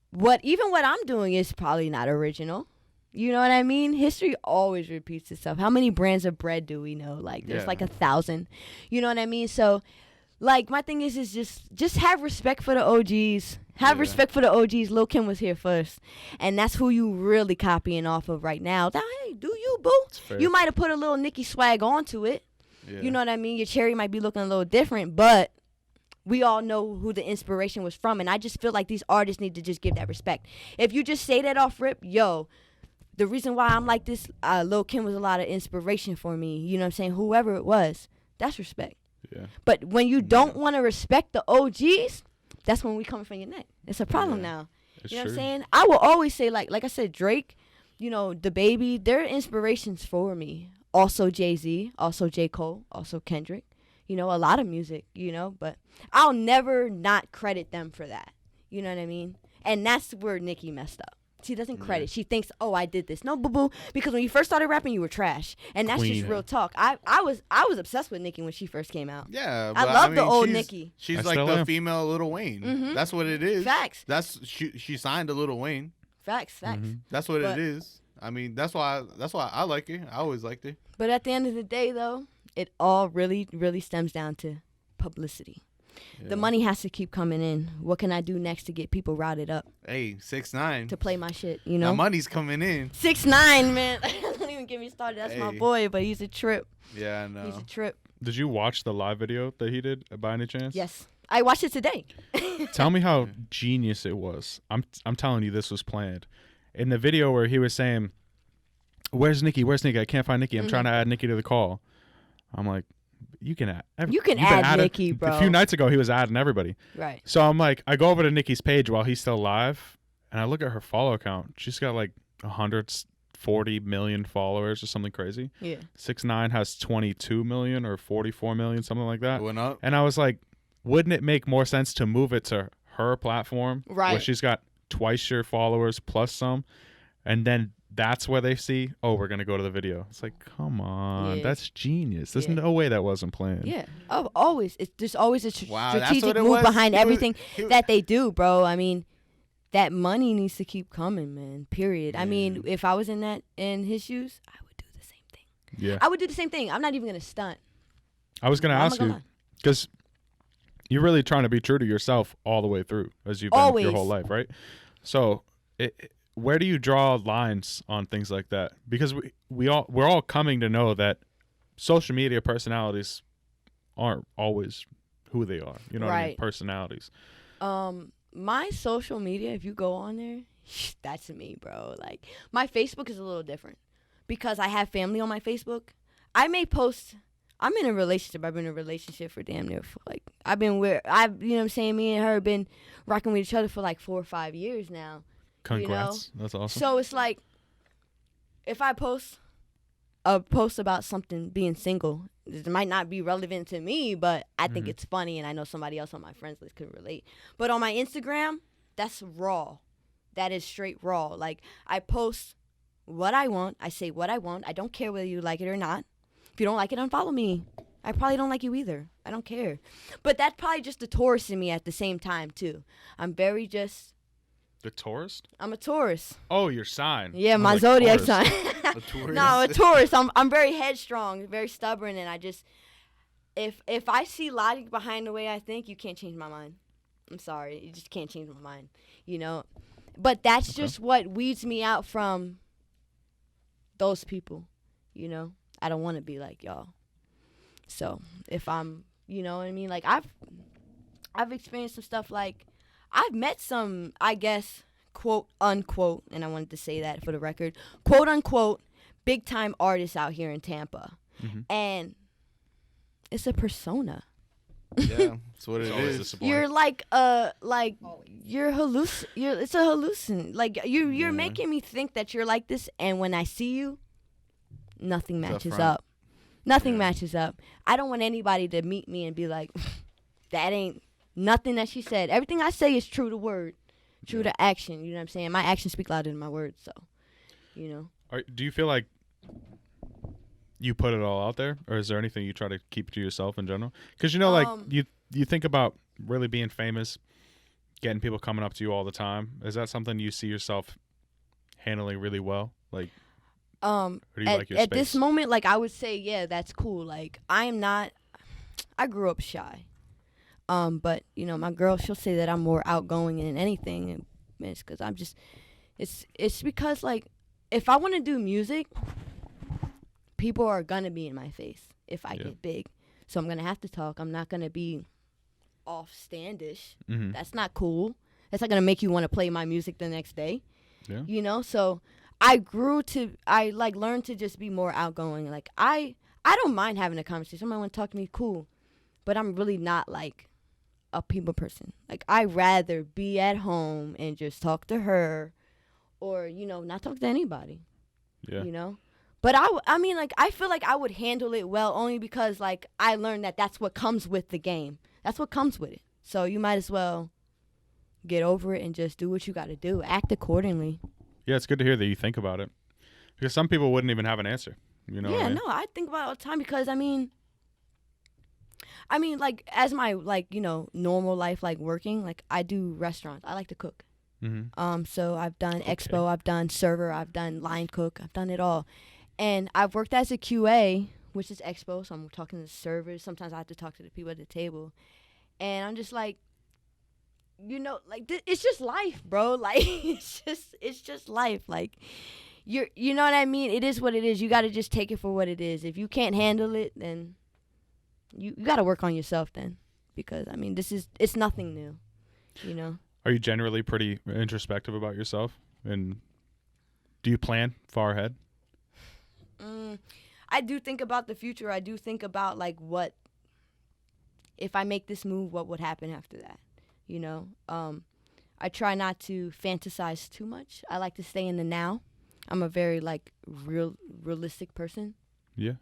what I'm doing is probably not original. You know what I mean? History always repeats itself. How many brands of bread do we know? Like, there's like 1,000. You know what I mean? So, like, my thing is just have respect for the OGs. Have respect for the OGs. Lil Kim was here first, and that's who you really copying off of right now. Now, hey, do you, boo? You might have put a little Nicki swag onto it. Yeah. You know what I mean? Your cherry might be looking a little different, but we all know who the inspiration was from, and I just feel like these artists need to just give that respect. If you just say that off rip, yo, the reason why I'm like this, Lil Kim was a lot of inspiration for me. You know what I'm saying? Whoever it was, that's respect. Yeah. But when you don't want to respect the OGs, that's when we coming from your neck. It's a problem now. You know what I'm saying? I will always say, like I said, Drake, you know, the baby, they're inspirations for me. Also Jay-Z, also J. Cole, also Kendrick. You know, a lot of music, you know, but I'll never not credit them for that. You know what I mean? And that's where Nicki messed up. She doesn't credit. She thinks, oh, I did this. No, boo-boo. Because when you first started rapping, you were trash. And that's just real talk. I was obsessed with Nicki when she first came out. Yeah. I love the old Nicki. She's like the female Lil Wayne. Mm-hmm. That's what it is. Facts. She signed to Lil Wayne. Facts. Mm-hmm. That's what it is. I mean, that's why I like her. I always liked her. But at the end of the day, though, it all really, really stems down to publicity. Yeah. The money has to keep coming in. What can I do next to get people routed up? Hey, 6ix9ine. To play my shit, you know? That money's coming in. 6ix9ine, man. Don't even get me started. That's my boy, but he's a trip. Yeah, I know. He's a trip. Did you watch the live video that he did by any chance? Yes. I watched it today. Tell me how genius it was. I'm telling you, this was planned. In the video where he was saying, Where's Nicki? I can't find Nicki. I'm trying to add Nicki to the call. I'm like, you can add Nicki, bro. A few nights ago, he was adding everybody. Right. So I'm like, I go over to Nicki's page while he's still live, and I look at her follow count. She's got like 140 million followers or something crazy. Yeah. 6ix9ine has 22 million or 44 million, something like that. Going up. And I was like, wouldn't it make more sense to move it to her platform, right, where she's got twice your followers plus some, and then that's where they see, oh, we're going to go to the video. It's like, come on. That's genius. There's no way that wasn't planned. Yeah. Oh, always. There's always a strategic move was. behind everything that they do, bro. I mean, that money needs to keep coming, man, period. I mean, if I was in his shoes, I would do the same thing. Yeah. I would do the same thing. I'm not even going to stunt. I was going to ask you, because you're really trying to be true to yourself all the way through, as you've been your whole life, right? So where do you draw lines on things like that? Because we're all coming to know that social media personalities aren't always who they are. You know what I mean? Personalities. My social media, if you go on there, that's me, bro. Like, my Facebook is a little different because I have family on my Facebook. I may post. I'm in a relationship. I've been in a relationship for damn near you know what I'm saying? Me and her have been rocking with each other for like 4 or 5 years now. Congrats. You know? That's awesome. So it's like, if I post a post about something being single, it might not be relevant to me, but I think it's funny, and I know somebody else on my friends list could relate. But on my Instagram, that's raw. that is straight raw. Like, I post what I want. I say what I want. I don't care whether you like it or not. If you don't like it, unfollow me. I probably don't like you either. I don't care. But that's probably just the Taurus in me at the same time, too. I'm very just... The Taurus? I'm a Taurus. Oh, your sign. Yeah, I'm my like, zodiac Taurus. sign. A Taurus. No, a Taurus. I'm very headstrong, very stubborn, and I just... If I see logic behind the way I think, you can't change my mind. I'm sorry. You just can't change my mind, you know? But that's just what weeds me out from those people, you know? I don't want to be like y'all. So if I'm, you know what I mean? Like, I've experienced some stuff. Like, I've met some, I guess, quote unquote, and I wanted to say that for the record, quote unquote, big time artists out here in Tampa. And it's a persona. Yeah, that's what it It's always is. disappointing. You're like you're it's a hallucin. Like, you're making me think that you're like this, and when I see you, nothing matches front. up. Nothing matches up. I don't want anybody to meet me and be like, that ain't nothing that she said. Everything I say is true to word, true to action. You know what I'm saying? My actions speak louder than my words. So, you know. Do you feel like you put it all out there, or is there anything you try to keep to yourself in general? Because, you know, like, you think about really being famous, getting people coming up to you all the time. Is that something you see yourself handling really well? Like, or do you like your at space? this moment, like, I would say, yeah, that's cool. Like, I grew up shy. But, you know, my girl, she'll say that I'm more outgoing than anything. And it's because I'm just, it's because, like, if I want to do music, people are going to be in my face if I get big. So I'm going to have to talk. I'm not going to be offstandish. That's not cool. That's not going to make you want to play my music the next day. Yeah. You know, so I learned to just be more outgoing. Like, I don't mind having a conversation. Somebody want to talk to me, cool. But I'm really not, like, a people person. Like, I'd rather be at home and just talk to her or, you know, not talk to anybody. Yeah. You know? But I mean, like, I feel like I would handle it well only because, like, I learned that that's what comes with the game. That's what comes with it. So you might as well get over it and just do what you got to do. Act accordingly. Yeah, it's good to hear that you think about it. Because some people wouldn't even have an answer. You know what I mean? No, I think about it all the time because, I mean, like, as my, like, you know, normal life, like, working, like, I do restaurants. I like to cook. So I've done expo, I've done server, I've done line cook, I've done it all. And I've worked as a QA, which is expo, so I'm talking to the servers. Sometimes I have to talk to the people at the table. And I'm just like, you know, like, it's just life, bro. Like, it's just life. Like, you know what I mean? It is what it is. You got to just take it for what it is. If you can't handle it, then you got to work on yourself then. Because, I mean, it's nothing new, you know? Are you generally pretty introspective about yourself? And do you plan far ahead? I do think about the future. I do think about, like, what, if I make this move, what would happen after that, you know? I try not to fantasize too much. I like to stay in the now. I'm a very, like, realistic person. Yeah.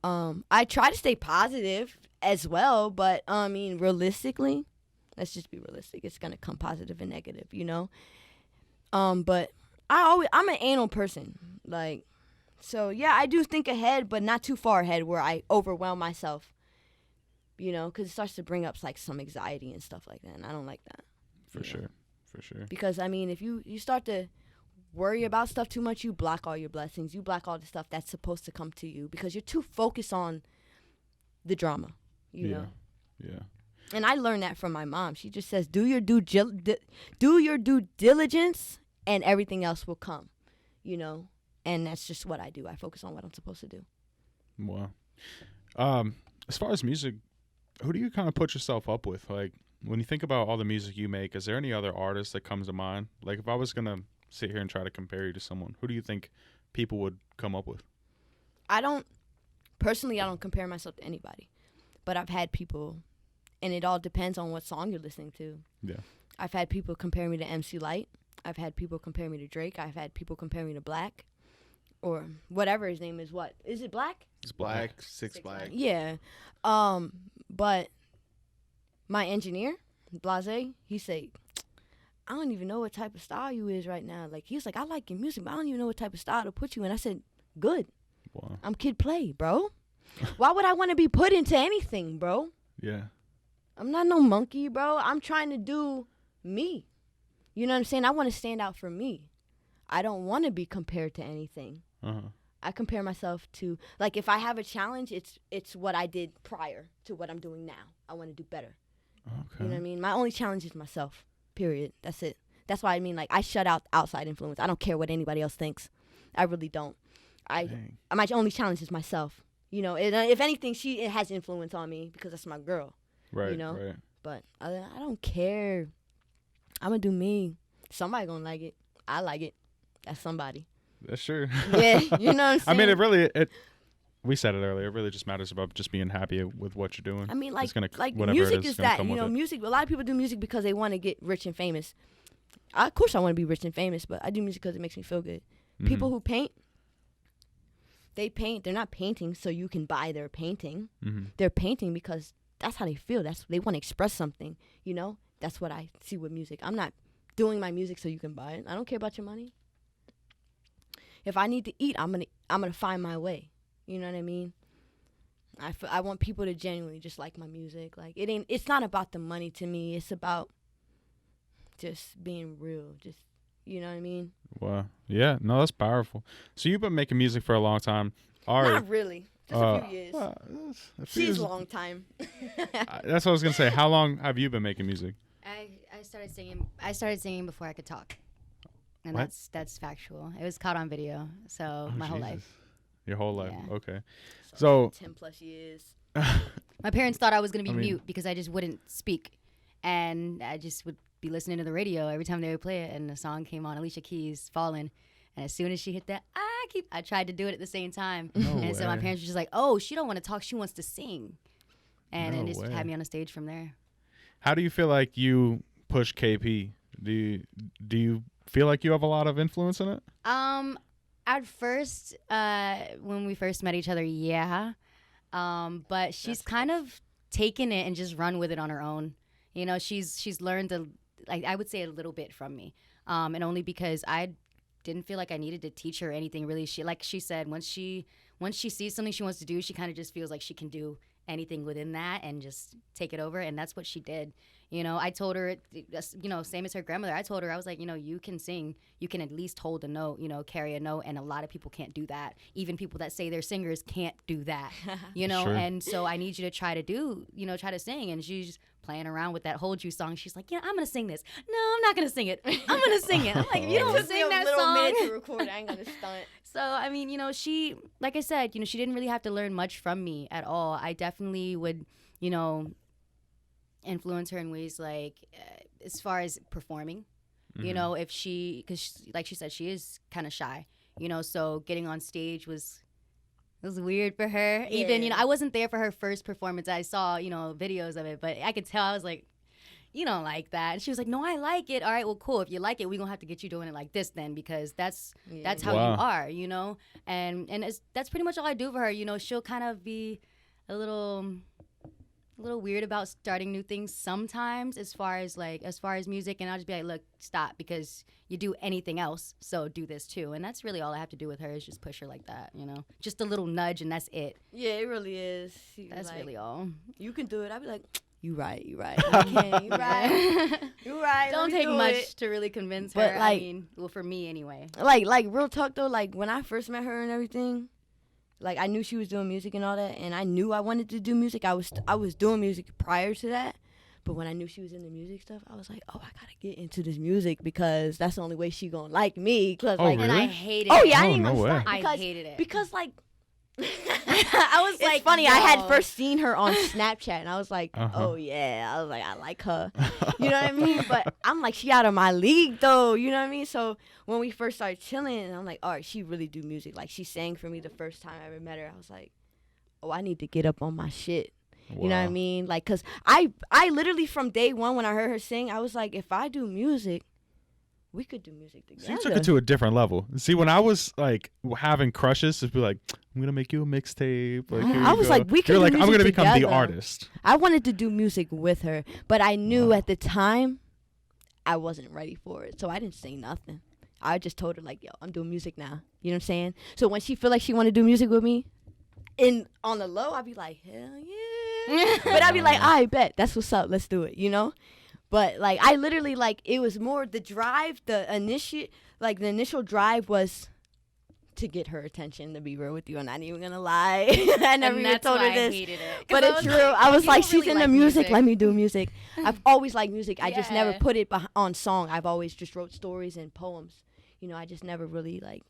I try to stay positive as well, but, I mean, realistically, let's just be realistic. It's going to come positive and negative, you know? But I'm an anal person, like, so, yeah, I do think ahead, but not too far ahead where I overwhelm myself, you know, because it starts to bring up, like, some anxiety and stuff like that, and I don't like that. For sure. Because, I mean, if you start to worry about stuff too much, you block all your blessings. You block all the stuff that's supposed to come to you because you're too focused on the drama, you know? Yeah. And I learned that from my mom. She just says, do your due diligence, and everything else will come, you know? And that's just what I do. I focus on what I'm supposed to do. Wow. As far as music, who do you kind of put yourself up with? Like, when you think about all the music you make, is there any other artist that comes to mind? Like, if I was going to sit here and try to compare you to someone, who do you think people would come up with? I don't compare myself to anybody. But I've had people, and it all depends on what song you're listening to. Yeah. I've had people compare me to MC Lyte. I've had people compare me to Drake. I've had people compare me to Black. Or whatever his name is. What? Is it Black? It's Black, Six Black. Yeah. But my engineer, Blase, he say, I don't even know what type of style you is right now. Like, he was like, I like your music, but I don't even know what type of style to put you in. I said, good. Wow. I'm Kiddplay, bro. Why would I want to be put into anything, bro? Yeah. I'm not no monkey, bro. I'm trying to do me. You know what I'm saying? I want to stand out for me. I don't want to be compared to anything. Uh-huh. I compare myself to, like, if I have a challenge, it's what I did prior to what I'm doing now. I want to do better. Okay. You know what I mean? My only challenge is myself, period. That's it. That's why I mean, like, I shut out outside influence. I don't care what anybody else thinks. I really don't. Dang. My only challenge is myself. You know, if anything, it has influence on me because that's my girl. Right. You know? Right. But I don't care. I'm going to do me. Somebody going to like it. I like it. That's somebody. That's sure. Yeah, you know what I'm saying? I mean, it really, we said it earlier, it really just matters about just being happy with what you're doing. I mean, like, It's gonna, like whatever music it is is gonna that, come you with know, it. music, a lot of people do music because they want to get rich and famous. Of course I want to be rich and famous, but I do music because it makes me feel good. Mhm. People who paint, they're not painting so you can buy their painting. Mhm. They're painting because that's how they feel. They want to express something, you know? That's what I see with music. I'm not doing my music so you can buy it. I don't care about your money. If I need to eat, I'm gonna find my way. You know what I mean? I want people to genuinely just like my music. Like, it's not about the money to me. It's about just being real. Just, you know what I mean? Wow. Yeah. No, that's powerful. So you've been making music for a long time. Ari, Not really. Just a few years. well, a few She's years- a long time. That's what I was gonna say. How long have you been making music? I started singing before I could talk, and What? that's factual. It was caught on video, so my whole life. Your whole life. Yeah. Okay. So 10 plus years. My parents thought I was gonna be I mean- mute because I just wouldn't speak, and I just would be listening to the radio every time they would play it, and the song came on, Alicia Keys, "Fallen," and as soon as she hit that, I tried to do it at the same time, No and so my way. parents were just like, "Oh, she don't want to talk, she wants to sing," and No it just way. had me on the stage from there. how do you feel like you push KP? Do you feel like you have a lot of influence in it? At first, when we first met each other, yeah. But she's kind of taken it and just run with it on her own. You know, she's learned I would say a little bit from me. And only because I didn't feel like I needed to teach her anything really. Like she said, once she sees something she wants to do, she kind of just feels like she can do anything within that and just take it over, and that's what she did. You know, I told her, you know, same as her grandmother, I told her, I was like, you know, you can sing, you can at least hold a note, you know, carry a note, and a lot of people can't do that. Even people that say they're singers can't do that, you know. Sure. And so I need you to try to sing. And she's playing around with that Hold You song. She's like, yeah, I'm gonna sing this. No, I'm not gonna sing it. I'm gonna sing it. I'm like, if you don't Took me sing a that little song. minute to record. I ain't gonna stunt. So, I mean, you know, she, like I said, you know, she didn't really have to learn much from me at all. I definitely would, you know, influence her in ways like as far as performing, you know, if because like she said, she is kind of shy, you know, so getting on stage was weird for her. Yeah. Even, you know, I wasn't there for her first performance. I saw, you know, videos of it, but I could tell. I was like, you don't like that. And she was like, no, I like it. All right, well, cool. If you like it, we're going to have to get you doing it like this then, because that's how Wow. you are, you know? And that's pretty much all I do for her. You know, she'll kind of be a little weird about starting new things sometimes as far as music, and I'll just be like, look, stop, because you do anything else, so do this too. And that's really all I have to do with her, is just push her like that, you know? Just a little nudge, and that's it. Yeah, it really is. That's really all. You can do it. I'd be like, you right. You can. You right. You right. Don't take much to really convince her. But, I like- mean, well, for me anyway. Like real talk though, like when I first met her and everything, like I knew she was doing music and all that, and I knew I wanted to do music. I was doing music prior to that, but when I knew she was in the music stuff, I was like, oh, I gotta get into this music because that's the only way she gonna like me. Cause Oh, like, And really? I hated oh it. yeah, I Oh, didn't no even way. start I because hated it. because like. I was It's like, like, funny. I had yo. first seen her on Snapchat, and I was like, Uh-huh. "Oh yeah," I was like, "I like her," you know what I mean? But I'm like, she out of my league though, you know what I mean? So when we first started chilling, and I'm like, "All right, she really do music." Like she sang for me the first time I ever met her. I was like, "Oh, I need to get up on my shit." You know what I Wow. mean? Like, cause I literally from day one when I heard her sing, I was like, if I do music, we could do music together. So you took it to a different level. See, when I was like having crushes, to be like, I'm gonna make you a mixtape. Like, here I you was go. like, we could You're do like, I'm music gonna become the together. artist. I wanted to do music with her, but I knew Wow. at the time I wasn't ready for it. So I didn't say nothing. I just told her, like, yo, I'm doing music now. You know what I'm saying? So when she feel like she want to do music with me, on the low, I'd be like, hell yeah. But I'd be like, I bet. That's what's up. Let's do it, you know? But, like, I literally, like, it was more the drive, the initial drive was to get her attention, to be real with you. I'm not even going to lie. I never even told her this. Hated it. But it's true. I was like, she's really into like music. Let me do music. I've always liked music. I just never Yeah. put it on song. I've always just wrote stories and poems. You know, I just never really, like,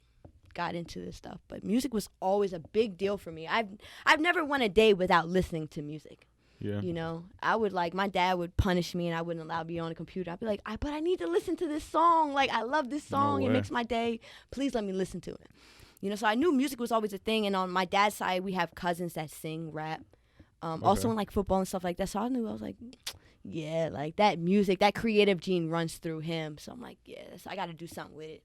got into this stuff. But music was always a big deal for me. I've never went a day without listening to music. Yeah. You know, I would, like, my dad would punish me and I wouldn't allow me on the computer. I'd be like, but I need to listen to this song. Like, I love this song. No It way. makes my day. Please let me listen to it. You know, so I knew music was always a thing. And on my dad's side, we have cousins that sing rap. Also in, like, football and stuff like that. So I knew, I was like, yeah, like, that music, that creative gene runs through him. So I'm like, yes, I got to do something with it.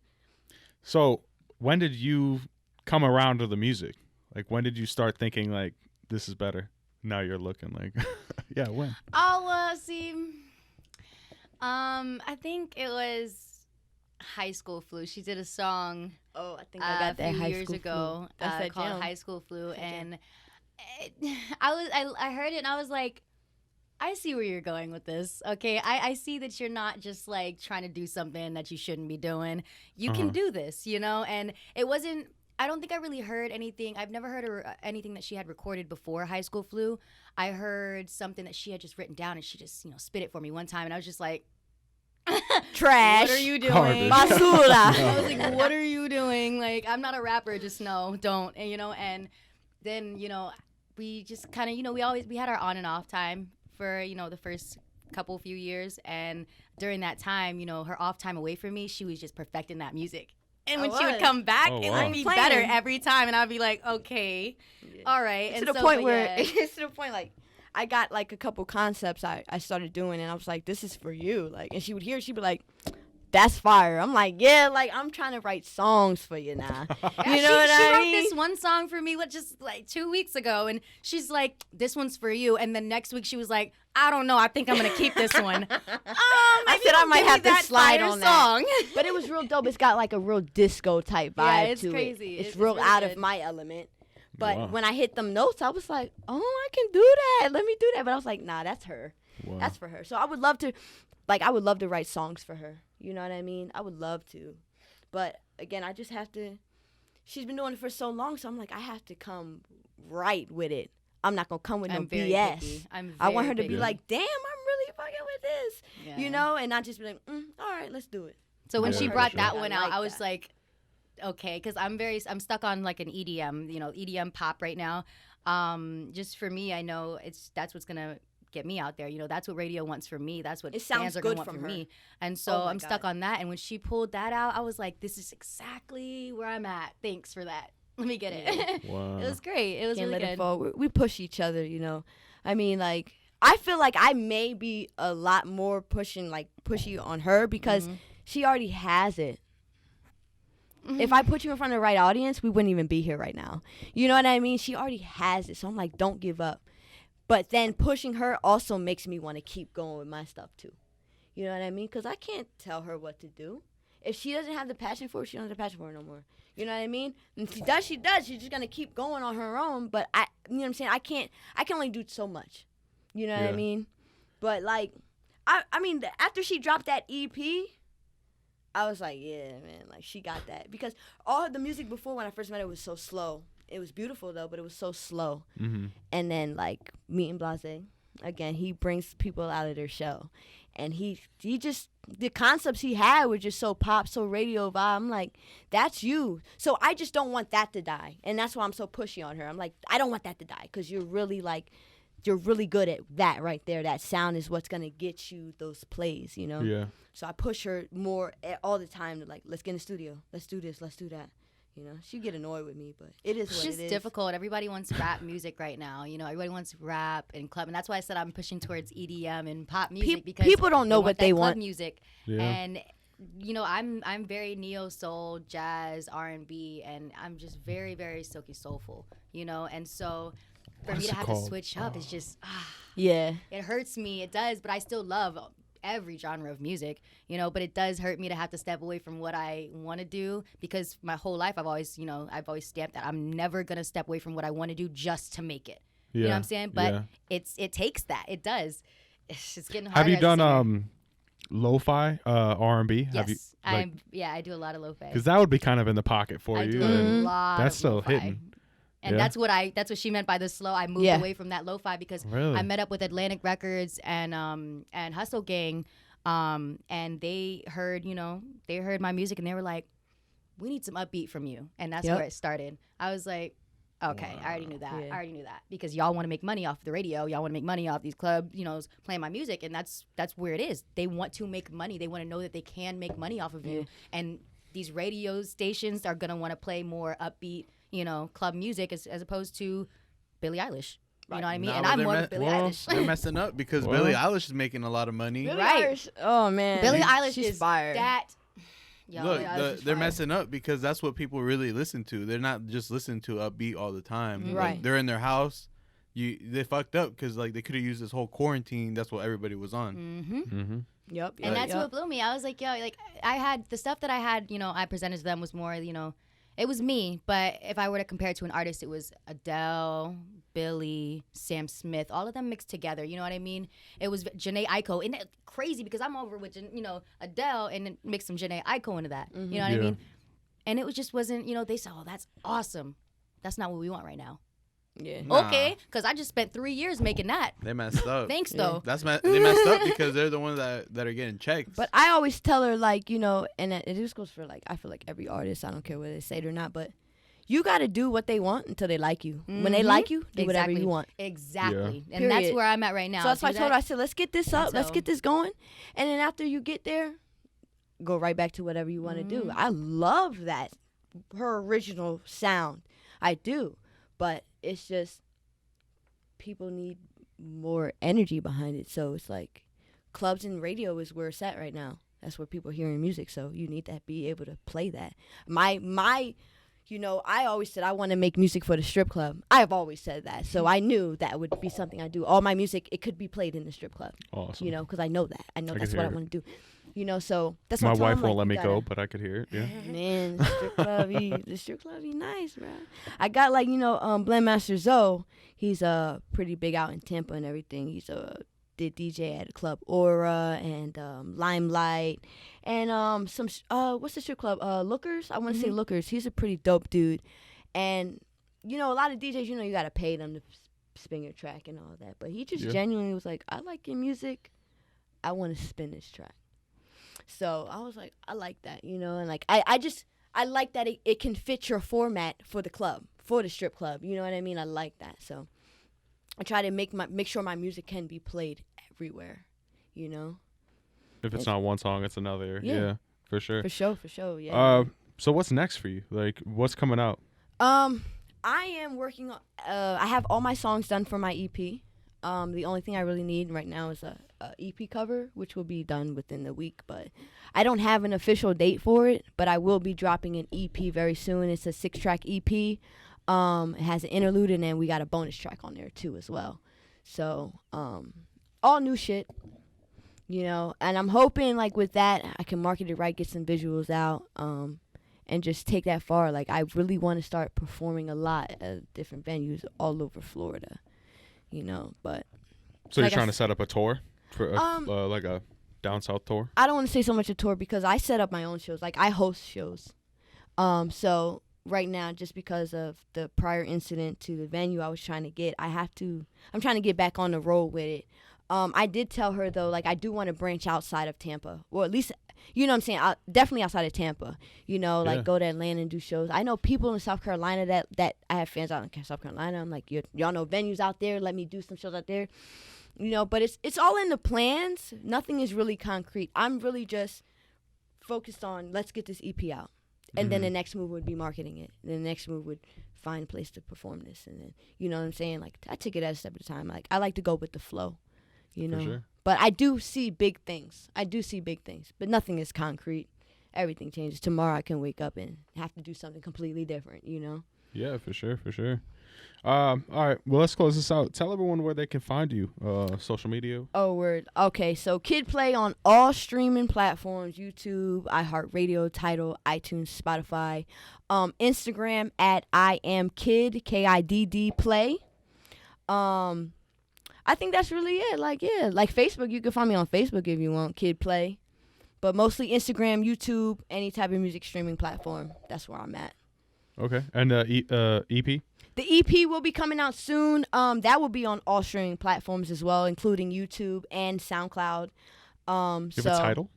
So when did you come around to the music? Like, when did you start thinking, like, this is better? Now you're looking like, yeah, when? Oh, see. I think it was High School Flu. She did a song Oh, I think I got that a few high years school ago flu. That's that called jam. High School Flu, That's that and I heard it and I was like, I see where you're going with this. Okay, I see that you're not just like trying to do something that you shouldn't be doing. You can do this, you know. And it wasn't. I don't think I really heard anything. I've never heard anything that she had recorded before High School Flu. I heard something that she had just written down, and she just spit it for me one time, and I was just like, Trash. What are you doing? Garbage. Basura. I was like, what are you doing? Like, I'm not a rapper. Just no, don't. And, and then, we just kind of, we had our on and off time for, the first few years. And during that time, her off time away from me, she was just perfecting that music. And when she would come back, Oh, it wow. would be Playing. better every time. And I'd be like, okay, all right. To And the so, point but where yeah. it's to the point like I got like a couple concepts I started doing and I was like, this is for you. Like, and she would hear it, she'd be like, that's fire. I'm like, yeah, like I'm trying to write songs for you now. Yeah, You know what she I wrote mean? this one song for me just like 2 weeks ago, and she's like, this one's for you. And then next week she was like, I don't know, I think I'm gonna keep this one. I said I might have to slide on song. that. But it was real dope. It's got like a real disco type vibe Yeah, it's to crazy. it. It's It's real really out of good. my element. But Wow. when I hit them notes, I was like, oh, I can do that. Let me do that. But I was like, nah, that's her. Wow. That's for her. So I would love to write songs for her. You know what I mean? I would love to. But again, I just have to. She's been doing it for so long, so I'm like, I have to come right with it. I'm not gonna come with I'm no very BS. picky. I want her to very be picky. like, damn, I'm really fucking with this. Yeah. You know, and not just be like, all right, let's do it. So when Yeah, she for brought sure. that one I out, like I was that. like, okay, because I'm stuck on like an EDM, EDM pop right now. Just for me, I know that's what's gonna get me out there. That's what radio wants from me. That's what It sounds fans are gonna good want from from her. me. And so Oh my I'm stuck God. on that. And when she pulled that out, I was like, this is exactly where I'm at. Thanks for that. Let me get it. Wow. It was great. It was Can't really let it good. fall. We push each other, you know. I mean, like, I feel like I may be a lot more pushy on her because she already has it. If I put you in front of the right audience, we wouldn't even be here right now. You know what I mean? She already has it. So I'm like, don't give up. But then pushing her also makes me want to keep going with my stuff too. You know what I mean? Because I can't tell her what to do. If she doesn't have the passion for it, she don't have the passion for it no more. You know what I mean? And if she does, she does. She's just going to keep going on her own. But you know what I'm saying? I can only do so much. You know what I Yeah. mean? But like, I mean, after she dropped that EP, I was like, yeah, man, like she got that. Because all the music before when I first met her was so slow. It was beautiful though, but it was so slow. Mm-hmm. And then like Meet and Blase, again, he brings people out of their shell. And he just, the concepts he had were just so pop, so radio vibe. I'm like, that's you. So I just don't want that to die. And that's why I'm so pushy on her. I'm like, I don't want that to die because you're really good at that right there. That sound is what's going to get you those plays, you know? Yeah. So I push her more all the time to like, let's get in the studio. Let's do this. Let's do that. You know, she'd get annoyed with me, but it is It's what just it is. difficult. Everybody wants rap music right now. Everybody wants rap and club, and that's why I said I'm pushing towards EDM and pop music because people don't know what that they club want. music. Yeah. And I'm very neo soul, jazz, R&B, and I'm just very very silky soulful. And so for What me is to it have called? to switch up is just Yeah. it hurts me. It does, but I still love every genre of music, you know, but it does hurt me to have to step away from what I want to do, because my whole life I've always stamped that I'm never going to step away from what I want to do just to make it. You know what I'm saying? But it takes that. It does. It's just getting harder. Have you done lo-fi R&B? Yes. I do a lot of lo-fi. Because that would be kind of in the pocket for I you. do a lot that's of still lo-fi. hitting. And that's what she meant by the slow. I moved away from that lo-fi because I met up with Atlantic Records and Hustle Gang, and they heard my music and they were like, we need some upbeat from you, and that's where it started. I was like, okay, I already knew that. I already knew that because y'all want to make money off the radio. Y'all want to make money off these clubs, playing my music, and that's where it is. They want to make money. They want to know that they can make money off of you, and these radio stations are gonna want to play more upbeat, club music as opposed to Billie Eilish. You know what I mean? And I'm more of Billie Eilish. They're messing up because Billie Eilish is making a lot of money. Billie Eilish, oh man, Billie Eilish she's is fire. That. Look, they're messing up because that's what people really listen to. They're not just listening to upbeat all the time. Right. Like, they're in their house. They fucked up because they could have used this whole quarantine. That's what everybody was on. Yep. And that's what blew me. I was like, I had the stuff that I had, I presented to them was more, it was me. But if I were to compare it to an artist, it was Adele, Billie, Sam Smith, all of them mixed together. You know what I mean? It was Jhené Aiko. And that's crazy because I'm over with, Adele and then mix some Jhené Aiko into that. You know what I mean? And it just wasn't, they said, oh, that's awesome. That's not what we want right now. Yeah. Nah. Okay, because I just spent 3 years making that. They messed up. Thanks, though. They messed up because they're the ones that are getting checked. But I always tell her, like, and it just goes for, like, I feel like every artist, I don't care whether they say it or not, but you got to do what they want until they like you. When they like you, do whatever you want. Exactly. Yeah. And that's where I'm at right now. So that's why I told her, I said, let's get this up. Let's get this going. And then after you get there, go right back to whatever you want to do. I love that. Her original sound. I do. But it's just people need more energy behind it. So it's like clubs and radio is where it's at right now. That's where people are hearing music. So you need to be able to play that. I always said I want to make music for the strip club. I've always said that. So I knew that would be something I do. All my music, it could be played in the strip club. Awesome. Because I know that. I know that's what I want to do. So that's my what wife won't let me go, but I could hear it. Yeah. Man, the strip club be nice, bro. I got Blendmaster Zoe. He's pretty big out in Tampa and everything. He's did DJ at a club Aura and Limelight and some what's the strip club? Lookers. I want to say Lookers. He's a pretty dope dude, and a lot of DJs, you gotta pay them to spin your track and all that. But he just genuinely was like, I like your music. I want to spin this track. So I was like, I like that, and like I like that it can fit your format for the club, for the strip club. You know what I mean? I like that. So I try to make sure my music can be played everywhere. If it's not one song, it's another. Yeah, for sure. For sure. Yeah. So what's next for you? Like, what's coming out? I am working on. I have all my songs done for my EP. The only thing I really need right now is a EP cover, which will be done within the week. But I don't have an official date for it. But I will be dropping an EP very soon. It's a 6-track EP. It has an interlude, and then we got a bonus track on there too as well. So all new shit, and I'm hoping like with that I can market it right, get some visuals out, and just take that far. Like I really want to start performing a lot at different venues all over Florida. But so you're trying to set up a tour for like a down south tour? I don't want to say so much a tour because I set up my own shows. Like I host shows. So right now, just because of the prior incident to the venue I was trying to get, I'm trying to get back on the road with it. I did tell her though, like I do want to branch outside of Tampa, or at least, what I'm saying, definitely outside of Tampa. Go to Atlanta and do shows. I know people in South Carolina that I have fans out in South Carolina. I'm like, y'all know venues out there. Let me do some shows out there. But it's all in the plans. Nothing is really concrete. I'm really just focused on let's get this EP out, and then the next move would be marketing it. The next move would find a place to perform this, and then what I'm saying. Like I take it at a step at a time. Like I like to go with the flow. For sure. But I do see big things. But nothing is concrete. Everything changes. Tomorrow I can wake up and have to do something completely different, Yeah, for sure. All right. Well, let's close this out. Tell everyone where they can find you. Social media. Oh, word. Okay, so Kiddplay on all streaming platforms: YouTube, iHeartRadio, Tidal, iTunes, Spotify. Instagram at I am Kid KIDD Play. I think that's really it. Like Facebook, you can find me on Facebook if you want Kiddplay, but mostly Instagram, YouTube, any type of music streaming platform. That's where I'm at. Okay. And EP. The EP will be coming out soon. That will be on all streaming platforms as well, including YouTube and SoundCloud. You have a title?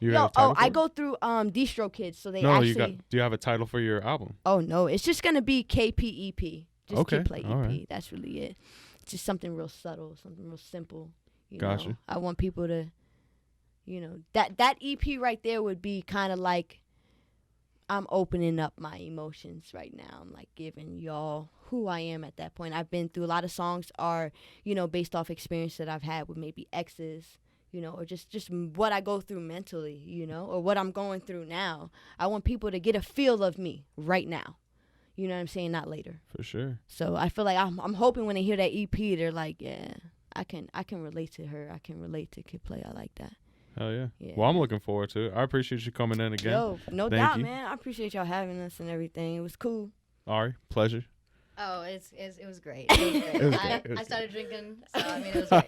You have a Oh, title for I it? go through Distro Kids, so they No, actually. do you have a title for your album? Oh no, it's just gonna be KPEP. Just Okay, Kiddplay EP. all right. That's really it. It's just something real subtle, something real simple. You Gotcha. know? I want people to, that EP right there would be kind of like I'm opening up my emotions right now. I'm like giving y'all who I am at that point. I've been through a lot of songs are, based off experience that I've had with maybe exes, or just what I go through mentally, or what I'm going through now. I want people to get a feel of me right now. You know what I'm saying? Not later. For sure. So I feel like I'm hoping when they hear that EP, they're like, yeah, I can relate to her. I can relate to Kiddplay. I like that. Hell yeah. Yeah. Well, I'm looking forward to it. I appreciate you coming in again. Yo, no Thank doubt, you. man. I appreciate y'all having us and everything. It was cool. Ari, pleasure. Oh, it was great. It was great. It was good. It was I good. started drinking, so I mean, it was great.